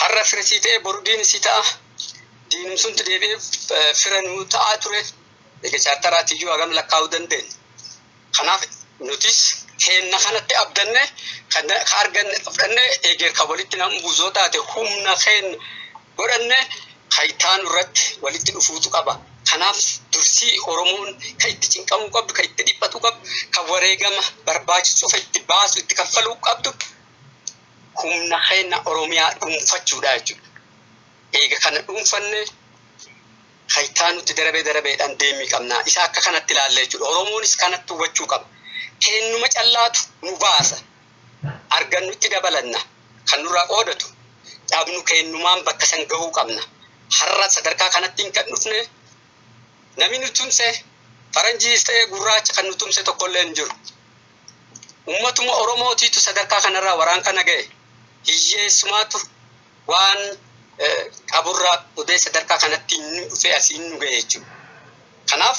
har'a firisii ta'e boru diinisii ta'a. Diinumsunti deebi'ee firanuu ta'aa ture. Egaa chaartaraatiyyuu hagam lakkaa'uu dandeenya. Kanaaf nutis keenna kanatti abdanne kan arganne fudhanne eeger kan walitti nama buusoo taate humna keenya godhanne kaayitaan irratti walitti dhufuutu qaba. Kanaaf dursii Oromoon kan itti cinqamuu qabdu, kan itti dhiphatu qabdu, kan wareegama barbaachisuuf itti baasu, itti kaffaluu qabdu humna keenya Oromiyaa dhuunfachuudha jechuudha. Eega kana dhuunfanne kaayitaa nuti darabeedhaan deemii qabna. Isa akka kanatti ilaalle jechuudha. Oromoonis kanatti hubachuu qaba. Kennuma callaatu nu baasa. Argannu itti dabalanna. Kan nurraa qoodatu dhabnu kennumaan bakka san gahuu qabna. Har'a sadarkaa kanatti hin kan dhufne namni nu tumse faranjiis ta'ee gurraacha kan nu tumse tokkollee hin jiru. Uummatuma Oromootiitu sadarkaa kanarraa waraan kana ga'e. Hiyyeessumaatu waan qaburraa odee sadarkaa kanatti inni dhufee asiin nu ga'e jechuudha. Kanaaf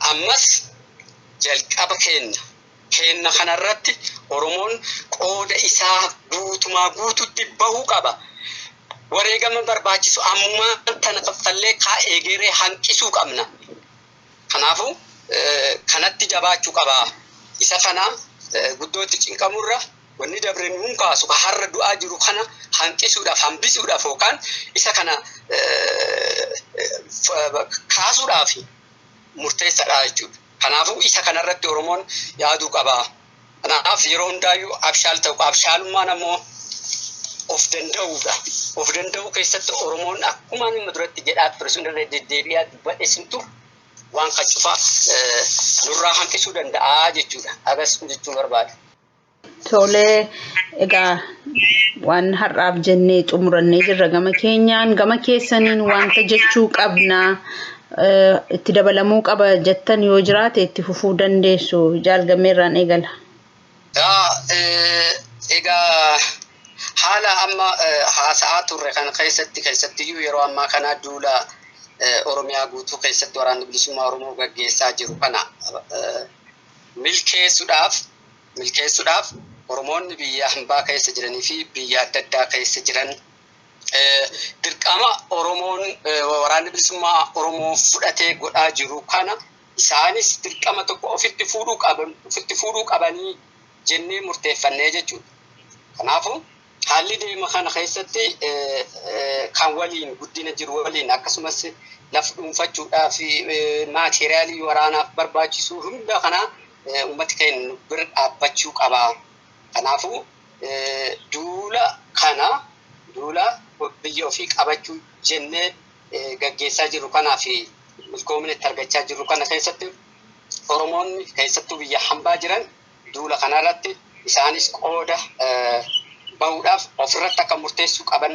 ammas jalqaba kenna kanarratti Oromoon qooda isaa guututti bahuu qaba. Wareegama barbaachisu ammaa tana kaffallee eegeree hanqisuu qabna. Kanaafuu kanatti jabaachuu qaba. Isa kana guddootti cinqamurra wanni dabreen nuun kaasu har'a du'aa jiru kana hanqisuudhaaf hambisuudhaaf yookaan isa kana kaasuudhaaf murteessaadha jechuudha. Kanaafuu isa kanarratti Oromoon yaaduu qaba. Kanaaf yeroo hundaayyuu abshaal ta'u abshaalummaan ammoo of danda'uudha. Of danda'uu keessatti Oromoon akkuma inni duratti jedhaa ture sun irra deddeebi'aa dubbadheessintu waan kachufaa nurraa hanqisuu danda'a jechuudha. Agas jechuun barbaada. Tolee, egaa waan har'aaf jennee xumurannee jirra gama keenyaan, gama keessaniin wanta jechuu qabnaa itti dabalamuu qaba jettan yoo jiraate itti fufuu dandeessu. Jaalgameerraan eegala. Egaa haala amma haasa'aa turre kana keessattiyyuu yeroo ammaa kana duula Oromiyaa guutuu keessatti waraanni bilisummaa Oromoo gaggeessaa jiru kana milkeessuudhaaf Oromoonni biyya hambaa keessa jiranii fi biyya adda addaa keessa jiran dirqama Oromoon waraanni bilisummaa Oromoo fudhatee godhaa jiru kana isaanis dirqama tokko ofitti fuudhuu qabanii jennee murteeffannee jechuudha. Kanaafuu haalli deema kana keessatti kan waliin guddina jiru waliin akkasumas lafa dhuunfachuudhaaf maateriaalii waraanaaf barbaachisu hunda kana uummati keenya bira dhaabbachuu qaba. Kanaafuu duula biyya ofii qabachuu jennee gaggeessaa jiru kanaa fi milkoomina itti argachaa jiru kana keessatti Oromoonni keessattuu biyya hambaa jiran duula kanarratti isaanis qooda bahuudhaaf ofirratti akka murteessuu qaban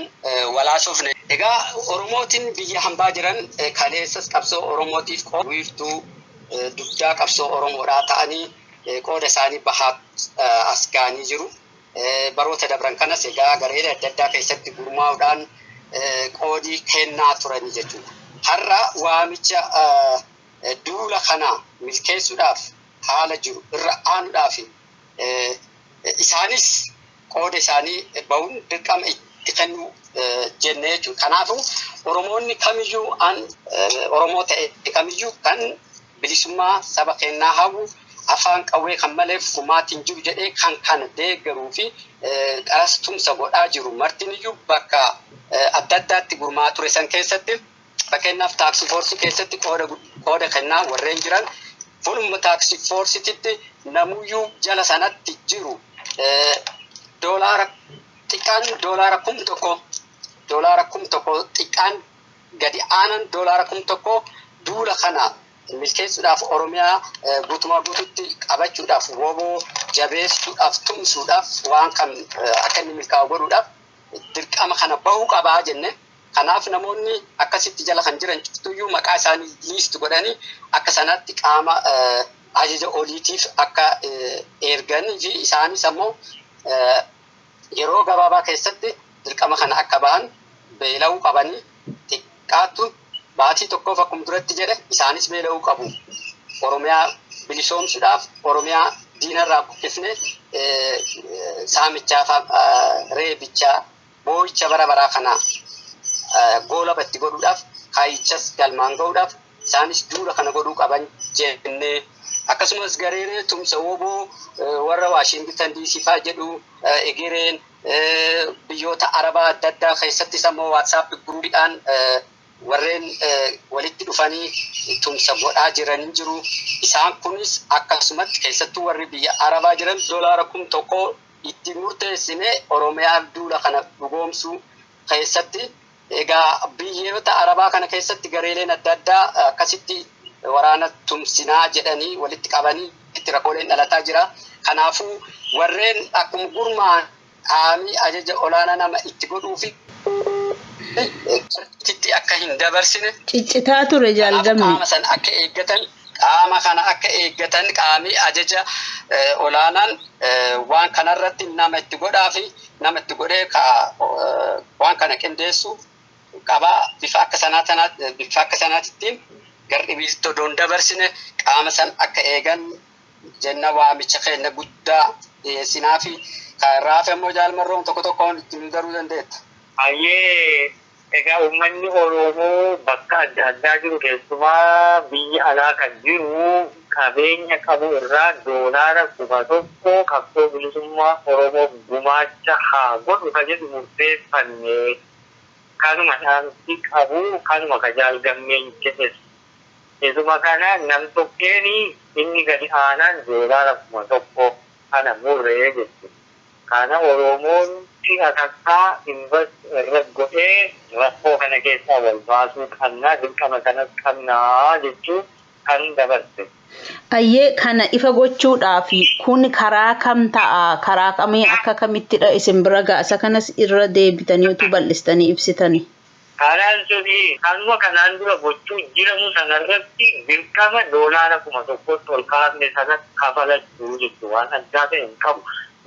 walaasofne. Egaa Oromootiin biyya hambaa jiran kaleessas qabsoo Oromootiif wiirtuu dugdaa qabsoo Oromoodhaa ta'anii qooda isaanii bahaa as ga'anii jiru. Baroota dabran kanas egaa gareelee adda addaa keessatti gurmaa'uudhaan qoodii kennaa turanii jechuudha. Har'a waamicha duula kana milkeessuudhaaf haala jiru irra aanuudhaaf isaanis qooda isaanii bahuun dirqama itti kennuu jennee jechuudha. Kanaafuu Oromoonni kamiyyuu Oromoo ta'e kamiyyuu kan bilisummaa saba keenyaa hawwu afaan qawwee kan malee fumaatiin jiru jedhee kan kana deeggaruu fi qaras tumsa godhaa jiru martiniyyuu bakka adda addaatti gurmaa ture san keessatti fakkeenyaaf taaksii foorsii keessatti qooda kennaa warreen jiran fuluma taaksii foorsiitti namuyyuu jala sanatti jiru doolaara xiqqaan doolaara 1,000 xiqqaan gadi aanan doolaara 1,000 duula kana milkeessuudhaaf Oromiyaa guutumaa guututti qabachuudhaaf woboo jabeessuudhaaf tumsuudhaaf waan kan akka inni milkaa'u godhuudhaaf dirqama kana bahuu qabaa jenne. Kanaaf namoonni akkasitti jala kan jiran cuftuyyuu maqaa isaanii liist godhanii akka sanatti qaama ajaja oliitiif akka erganii fi isaanis ammoo yeroo gabaabaa keessatti dirqama kana akka bahan beela'uu qabanii xiqqaattu baatii tokkoof akkuma duratti jedhe isaanis beela'uu qabu. Oromiyaa bilisoomsuudhaaf Oromiyaa diinarraa buqqifne saamichaa reebichaa boo'icha bara baraa kana goolaba itti godhuudhaaf kaayichas galmaan ga'uudhaaf isaanis duula kana godhuu qaban jennee akkasumas gareelee tumsa woboo warra Waashingitan DC faa jedhu egereen biyyoota Arabaa adda addaa keessatti immoo WhatsApp guruupiidhaan warreen walitti dhufanii tumsa godhaa jiran jiru. Isaan kunis akkasumatti keessattuu warri biyya Arabaa jiran doolaara 1,000 itti murteessine Oromiyaa duula kana dhugoomsuu keessatti egaa biyyoota Arabaa kana keessatti gareeleen adda addaa akkasitti waraana tumsinaa jedhanii walitti qabanii itti rakkooleen dhalataa jira. Kanaafuu warreen akkuma gurmaan qaamii ajaja olaanaa nama itti godhuu fi akka hin dabarsine ciccitaa ture jaalgamni. Qaama sana akka eeggatan qaama kana akka eeggatan qaamii ajaja olaanaan waan kanarratti nama itti godhaa fi nama itti godhee waan kana qindeessu qabaa bifa akka sanaattiin gardhibiitti odoon dabarsine qaama san akka eegan jenna waamicha keenya guddaa dhiyeessinaa fi karraaf immoo jaalmarroon tokko tokkoon itti nu daruu dandeetta. Ayyee egaa uummanni Oromoo bakka adda addaa jiru keessumaa biyya alaa kan jiru qabeenya qabu irraa doolaara 1,000 qabsoo bilisummaa Oromoo gumaacha haa godhu ka jedhu murteeffannee kanuma dhaamsi qabu kanuma kajaalgammeen jedhes. Isuma kana nam tokkeeni inni gadi aanaan doolaara 1,000 kana murree jechuudha. Kana Oromoon takkaa irra godhee rakkoo kana keessaa wal baasuu qabnaa dirqama kanas qabnaa jechuun kan dabarse. Ayyee kana ifa gochuudhaaf kun karaa kam ta'a? Karaa kamii akka kamittidha isin bira gaasa kanas irra deebitanii utuu bal'istanii ibsitanii? Karaan suni kanuma kanaan dura gochuu jiramu sanarratti dirqama doolaara 1,000 ol kaafne sana kafalachuu jechuudha. Waan addaa ta'e hin qabu.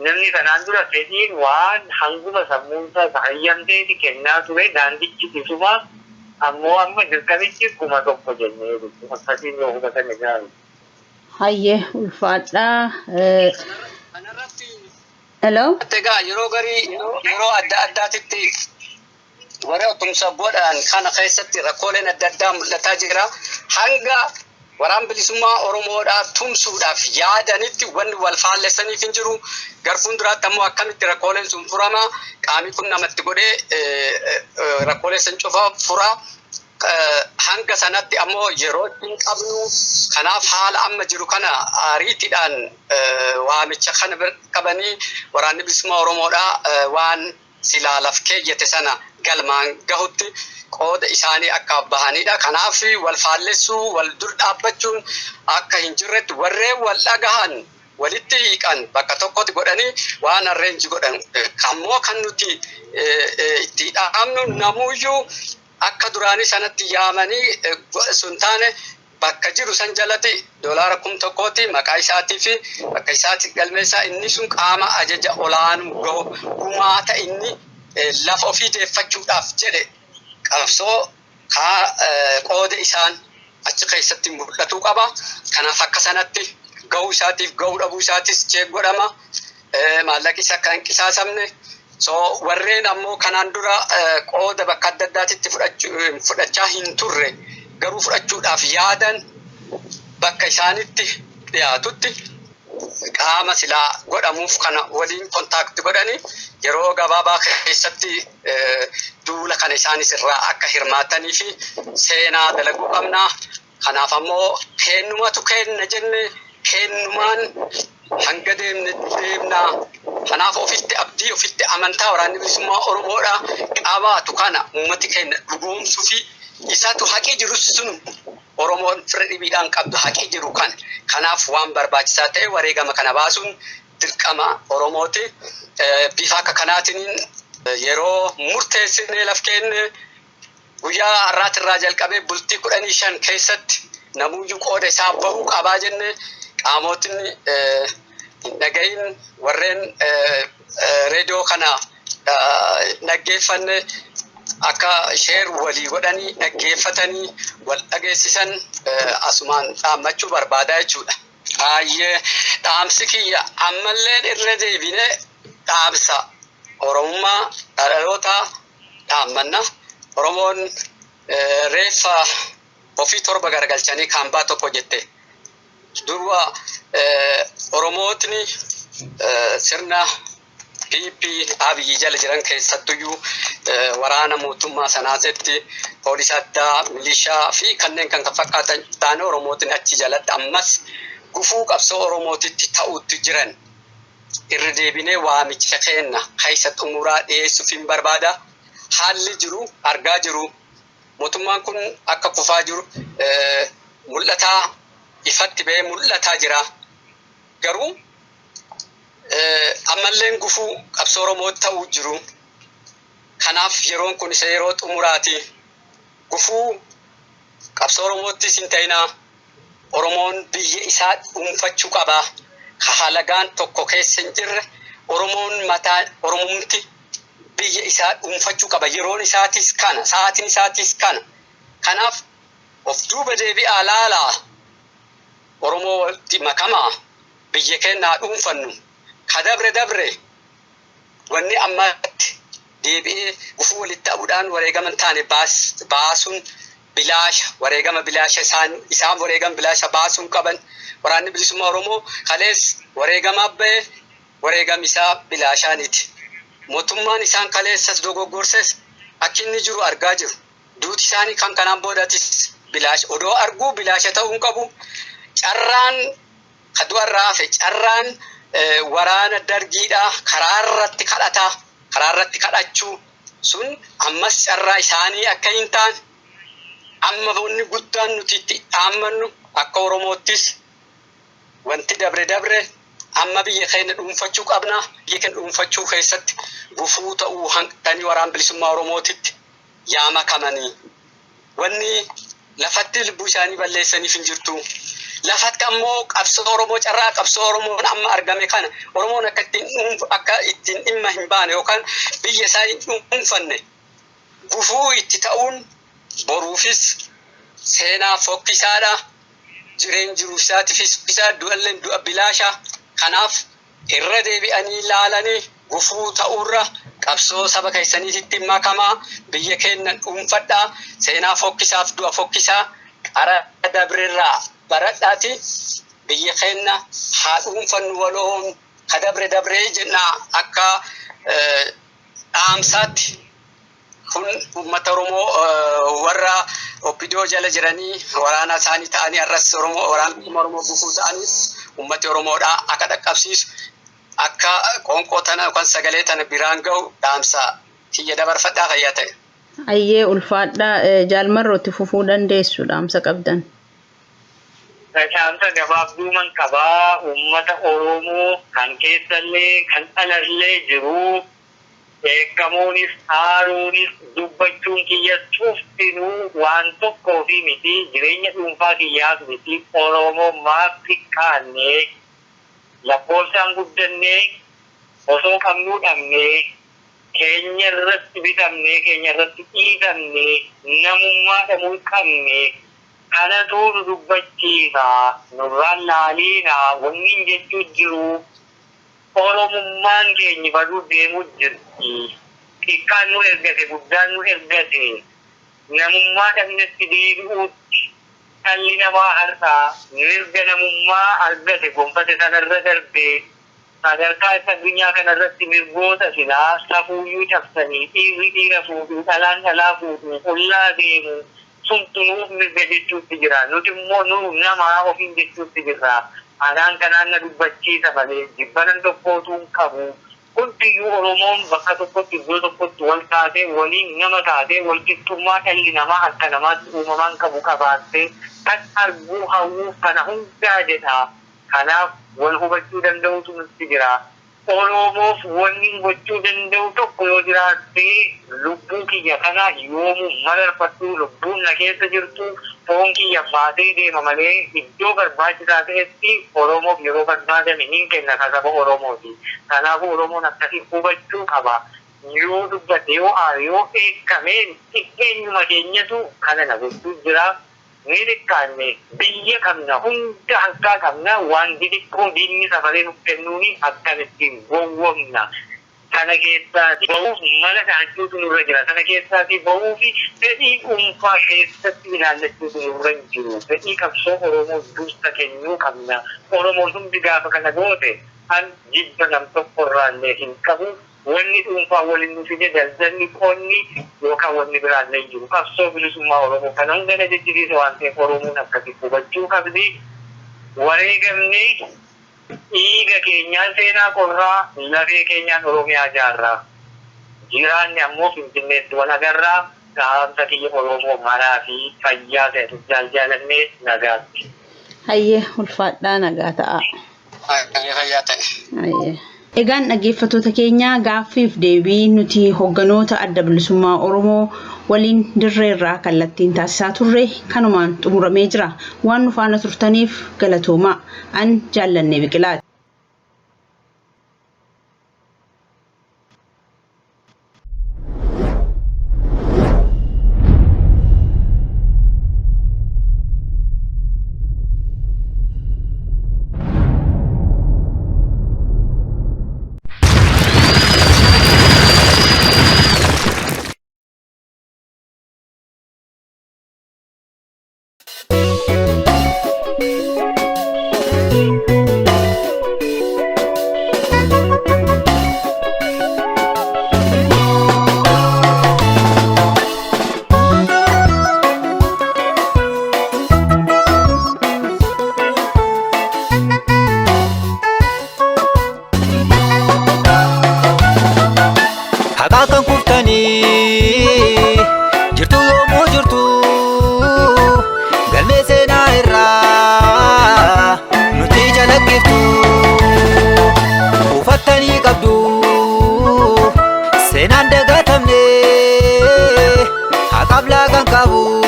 Namni kanaan dura fedhiin waan hanguma sammuunsaa hayyamteeti kennaa ture daandichi isuma ammoo amma dirqamichi 1,000 jennee jechuudha. Akkasiin yoo hubatan egaa. Hayyee ulfaadhaa. Hello? Egaa yeroo garii yeroo adda addaatitti warra tumsa godhan kana keessatti rakkooleen adda addaa mul'ataa jira. Hanga waraan bilisummaa Oromoodhaaf tumsuudhaaf yaadanitti wanni wal faallessaniif hin jiru. Garfuun duraatti ammoo akkamitti rakkooleen sun furama qaamni kun namatti godhee rakkoolee san cufaa fura. Hanga sanatti ammoo yeroo hin qabnu kanaaf haala amma jiru kana ariitiidhaan waamicha kana qabanii waraanni bilisummaa Oromoodhaa waan silaalaaf keeyyate sana galmaan gahutti qooda isaanii akka bahanidha. Kanaaf wal faallessuu wal dur dhaabbachuun akka hin jirretti warreen wal dhagahan walitti hiiqan bakka tokkotti godhanii waan arreenji godhan ammoo kan nuti itti dhaamnu namuyyuu akka duraanii sanatti yaamanii sun taane bakka jiru san jalatti doolaara 1,000 maqaa isaatii fi bakka isaatti galmeessaa inni sun qaama ajaja olaanuu gahu gumaata inni lafa ofii deeffachuudhaaf jedhe qabsoo qooda isaan achi keessatti mul'atu qaba. Kanaaf akka sanatti gahuu isaatiif gahuu dhabuu isaatis jeeq godhama. Maallaqi isa akka hin qisaasamne. So warreen ammoo kanaan dura qooda bakka adda addaatitti fudhachaa hin turre garuu fudhachuudhaaf yaadan bakka isaanitti dhiyaatutti qaama silaa godhamuuf kana waliin kontaakti godhanii yeroo gabaabaa keessatti duula kana isaanis irraa akka hirmaatanii fi seenaa dalaguu qabna. Kanaaf ammoo kennumatu kenna jenne kennumaan hanga deemnaa. Kanaaf ofitti abdii ofitti amantaa waraanni bilisummaa Oromoodhaa qabaatu kana uummati keenya dhugoomsuu fi isaatu haqii jiru sun Oromoon fira dhibiidhaan qabdu haqii jiru kan. Kanaaf waan barbaachisaa ta'e wareegama kana baasuun dirqama Oromooti. Bifa akka kanaatiin yeroo murteessinee laf kenne guyyaa har'aatirraa jalqabee bultii 15 keessatti namuyyuu qooda isaa bahuu qabaa jenne qaamotni dhagayin warreen reediyoo kana dhaggeeffanne akka sheer walii godhanii dhaggeeffatanii wal dhageessisan asumaan dhaammachuu barbaada jechuudha. Baay'ee dhaamsi kiyya ammallee irra deebine dhaamsa Oromummaa dhaloota dhaammanna. Oromoon reeffa ofii torba garagalchanii kaambaa tokko jette. Durba Oromootni sirna PP Abiyyi jala jiran keessattuyyuu waraana mootummaa sanaasetti poolisii addaa milishaa fi kanneen kan fakkaatan ta'an Oromootni achi jalatti ammas gufuu qabsoo Oromootitti ta'utti jiran irra deebinee waamicha kenna keessa xumuraa dhiyeessuuf hin barbaada. Haalli jiru argaa jiru mootummaan kun akka kufaa jiru mul'ataa ifatti ba'ee mul'ataa jira. Garuu ammalleen gufuu qabsoo Oromoo ta'uu jiru. Kanaaf yeroon kun isa yeroo xumuraati. Gufuu qabsoo Oromoottis hin ta'inaa Oromoon biyya isaa dhuunfachuu qaba. Halagaan tokko keessa hin jirre Oromoon mataa Oromumti biyya isaa dhuunfachuu qaba. Yeroon isaatis kana, sa'aatiin isaatis kana. Kanaaf of duuba deebi'aa laalaa. Oromoo walitti makamaa biyya keenyaa dhuunfannu ka dabre wanni ammatti deebi'ee gufuu walitti abuudhaan wareegaman taane baasuun bilaasha wareegama bilaasha isaan wareegama bilaasha baasuun qaban waraanni bilisummaa Oromoo kalees wareegama abbee wareegama isaa bilaashaaniti. Mootummaan isaan kaleessas dogoggorses akka inni jiru argaa jiru. Duuti isaanii kan kanaan boodatis bilaasha odoo arguu bilaasha ta'uu hin qabu. Carraan kadu'arraa hafe carraan waraana dargiidha karaa irratti kadhachuu sun ammas carraa isaanii akka hin taane amma wanni guddaan nuti itti dhaammannu akka Oromoottis wanti dabre amma biyya keenya dhuunfachuu qabna. Biyya keenya dhuunfachuu keessatti gufuu ta'uu hanqatanii waraana bilisummaa Oromootitti yaama kamanii wanni lafatti lubbuu isaanii balleessaniif hin jirtu. Lafatti ammoo qabsoo Oromoo carraa qabsoo Oromoon amma argame kana Oromoon akka ittiin dhimma hin baane yookaan biyya isaa hin dhuunfanne gufuu itti ta'uun boruufis seenaa fokkisaadha. Jireenya jiruu isaatiifis isaa du'alleen du'a bilaasha. Kanaaf irra deebi'anii ilaalanii gufuu ta'uurra qabsoo saba keessaniitti makamaa biyya keenya dhuunfadhaa seenaa fokkisaaf du'a fokkisaa qara dabreerraa baradhaati biyya keenya haa dhuunfannu waloon ka dabree jenna akka dhaamsaatti kun uummata Oromoo warra Oppidoo jala jiranii waraana isaanii ta'anii arras waraana Oromoo gufuu ta'anii uummati Oromoodhaa akka dhaqqabsiisu akka qoonqoo tana yookaan sagalee tana biraan ga'u dhaamsa kiyya dabarfadhaa fayyaa ta'e. Ayyee ulfaadhaa jaalmarrootti fufuu dandeessu dhaamsa qabdan. Dhaamsa gabaabduuman qabaa uummata Oromoo kan keessallee kan alallee jiru beekamuunis haaruunis dubbachuun kiyya cuftinuu waan tokkoo fi miti jireenya dhuunfaa kiyyaas miti Oromoo maaf xiqqaannee lakkoofsaan guddannee osoo qabnuu dhabnee keenya irratti bitamnee keenya irratti dhiitamnee namummaa dhabuu qabnee kanatu nu dubbachiisa nurraan laaliinaa wanni jechuu jiru Oromummaan keenya baduu deemuu jirti. Xiqqaan nu ergate guddaan nu ergate namummaa dhabnetti deebi'uutti dhalli namaa har'aa mirga namummaa argate gonfate sanarra darbee sadarkaa isa addunyaa kanarratti mirgoota silaa safuuyyuu cabsanii dhiirri dhiira fuudhuu dhalaan dhalaa fuudhuu qullaa deemu sumtunuuf mirga jechuutti jira. Nuti immoo nu namaa ofiin jechuutti jirra. Anaan kanaan na dubbachiisa malee jibbanan tokkootu hin qabu. Hundiyyuu Oromoon bakka tokkotti iddoo tokkotti wal taatee waliin nama taatee wal qixxummaa dhalli namaa akka namaatti uumamaan qabu qabaattee kan arguu hawwuuf kana hundaa jedha. Kanaaf wal hubachuu danda'utu nutti jira. Oromoof wanni gochuu danda'u tokko yoo jiraatte lubbuu kiyya kana yoomuu malarfattu lubbuun na keessa jirtu foon kiyya baatee deema malee iddoo barbaachisaa ta'etti Oromoof yeroo barbaadame hin kenna saba Oromooti. Kanaafuu Oromoon akkasii hubachuu qaba. Yoo dubbate yoo aare yoo eekamee xiqqeenyuma keenyatu kana na gochuu jira. Ni xiqqaanne biyya qabna hunda harkaa qabna waan xixiqqoo diinni safaree nuuf kennuuni akkamittiin gowwomna. Kana keessaati bahuuf mala ta'achuutu nurra jira. Kana keessaati bahuu fi fedhii dhuunfaa keessatti ilaallachuutu nurra jiru. Fedhii qabsoo Oromoo dursa kennuu qabna. Oromoon hundi gaafa kana goote an jibba nam tokkorraallee hin qabu. Wanni dhuunfaa waliin nu fide daldalli qonni yookaan wanni biraallee jiru. Qabsoo bilisummaa Oromoo kana hunda na jechisiisa waan ta'eef Oromoon akkasii hubachuu qabdi. Wareegamnee dhiiga keenyaan seenaa qorraa lafee keenyaan Oromiyaa jaarraa. Jiraanni ammoo Finfinneetti wal agarraa. Dhaamsa kiyya Oromoo maraa fi fayyaa ta'e jaalannee nagaatti. Hayyee ulfaadhaa nagaa ta'a. Fayyaa ta'e. Hayyee. Egaan dhaggeeffattoota keenya gaaffiif deebii nuti hogganoota adda bilisummaa Oromoo waliin dirreerraa kallattiin taasisaa turre kanumaan xumuramee jira. Waan nu faana turtaniif galatoomaa. An Jaallannee Biqilaati. Akabla kan kabu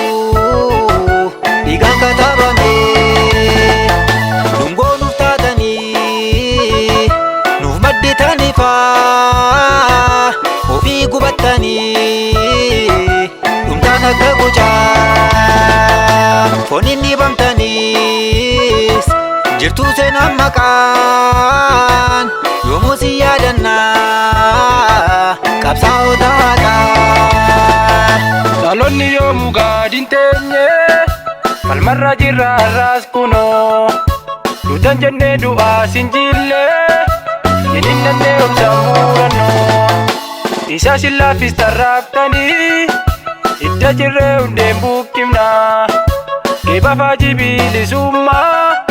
Digan katabame Dungo nuftatani Nuf madditani fa Ofi gubattani Dumtan akka guca Foninni bamtanis Jirtu seenaan maqaan Yoomuu si yaadanna Qabsaa'ota haqaa Dhaloonni yoomuu gaadin teenye Falmarra jirra har'aas kunoo Duutan jennee du'aa sinjille Yeninnannee obsaan muurannoo Isa sillaafis tarraaftanii Idda jirree hundeen buqqifnaa Keebafaa jibiilisummaa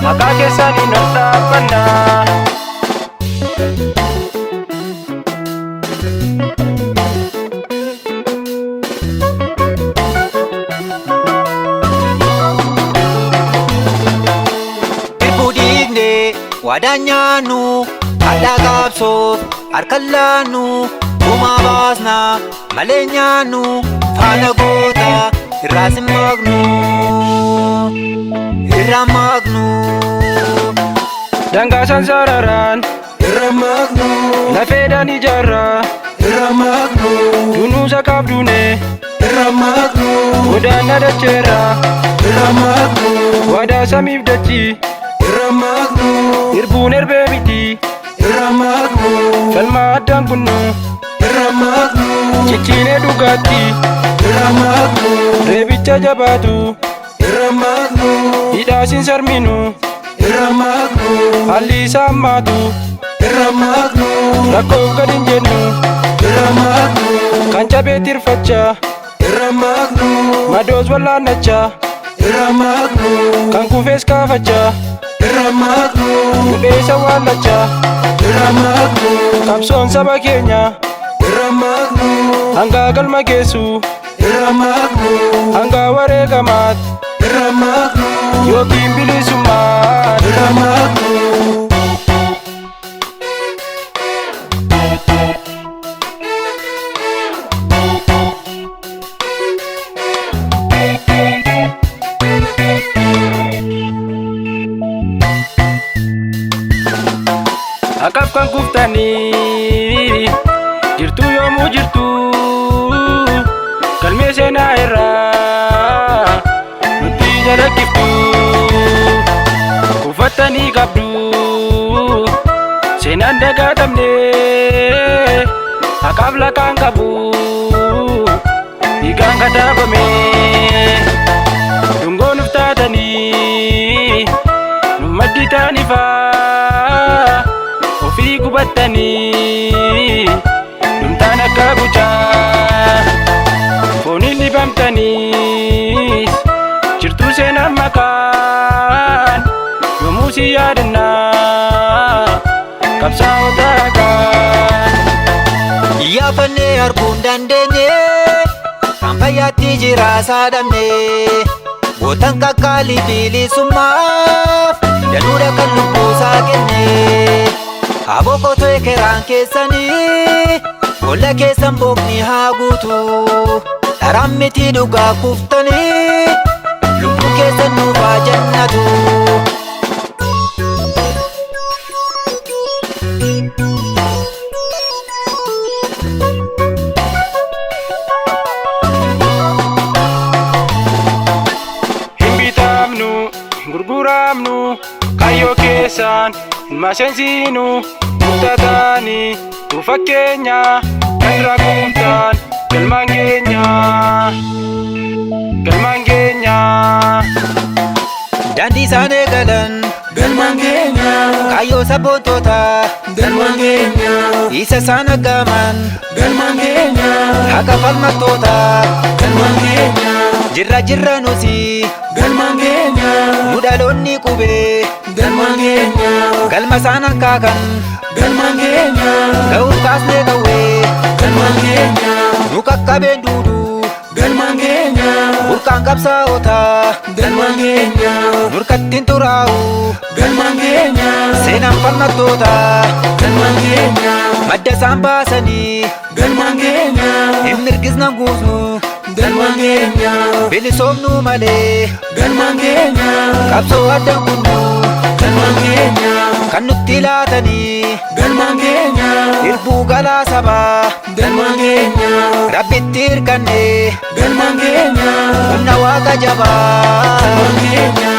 Maqaa keessanii ol dhaabbannaa Waadaan nyaannu haadha qabsoof harkaan laannu gumaa baasna malee nyaannu faana goota irraa maaqnu Dangaasan sararaan irra maaqnu lafeedhaan ijaarraa irra maaqnu Dunuusa qabduune irra maaqnu godaanna dacheerraa irra maaqnu waadaa samiif dachii irra maaqnu Irbuun erbee miti irra maaqnu falmaa addaan kunnu irra maaqnu Cicciinee dhugaatti irra maaqnu reebicha jabaatu irra maaqnu hidhaasin sarminu irra maaqnu haalli isaa hammaatu irra maaqnu rakkoof gad hin jennu irra maaqnu kan cabee tirfachaa irra maaqnu madoos wallaannachaa irra maaqnu kan kufees kaafachaa irra maaqnu Gudheessa waallachaa irra maaqnu Qabsoon saba keenya irra maaqnu Hanga galma geessu irra maaqnu Hanga wareegamaat irra maaqnu Yookiin bilisummaat irra maaqnu Akaf kan kuftanii jirtu yoomuu jirtu galmee seenaa irraa nutti jalakkiftu kufattanii qabdu seenaan dagaatamne akaaf lakaan qabu dhiigaan kataabame dungoo nuuf taatanii nu madditaanifaa Ofii gubattanii Dumtaan akka gucaa Fooniin dhibamtaniis Jirtu seenaan maqaan Yoomuu si yaadannaa Qabsaa'ota haqaa Iyyaafannee arguu hin dandeenye Kan fayyaatti jira saadhamne Gootan qaqqaalii bilisummaaf Danuudha kan lubbuusaa kenne Aboo kotoo ekeraan keessanii Bolla keessan boqni haa guutu Dharaan miti dhugaa kuftanii Lubbuu keessan nuuf haa jannatu Hin bitaamnu, hin gurguramnu Kayyoo keessaan Ilma seensiinu Murtataani Tu fakkeenya Kan raguumtaan Galmaan keenya Galmaan keenya Daandii isaan eegalan Galmaan keenya Kayyoo sabboontota Galmaan keenya Isa isaan aggaman Galmaan keenya Haqa falmattoota Galmaan keenya Jirra nuti Galmaan keenya Nu dhaloonni qubee Galmaan keenya Galma isaan hankaakan Galmaan keenya Ga'uuf kaasnee qawwee Galmaan keenya Nu qaqqabeen duuduu Galmaan keenya Burqaan qabsaa'ota Galmaan keenya Nurkattiin xuraa'u Galmaan keenya Seenaan falmattoota Galmaan keenya Madda isaan baasanii Galmaan keenya Hin mirgisna guusnu galmaan keenya bilisomnu malee galmaan keenya qabsoo addan kunnu galmaan keenya kan nutti laatanii galmaan keenya irbuu galaa sabaa galmaan keenya rabbitti hirkanne galmaan keenya humna waaqa jabaa galmaan keenya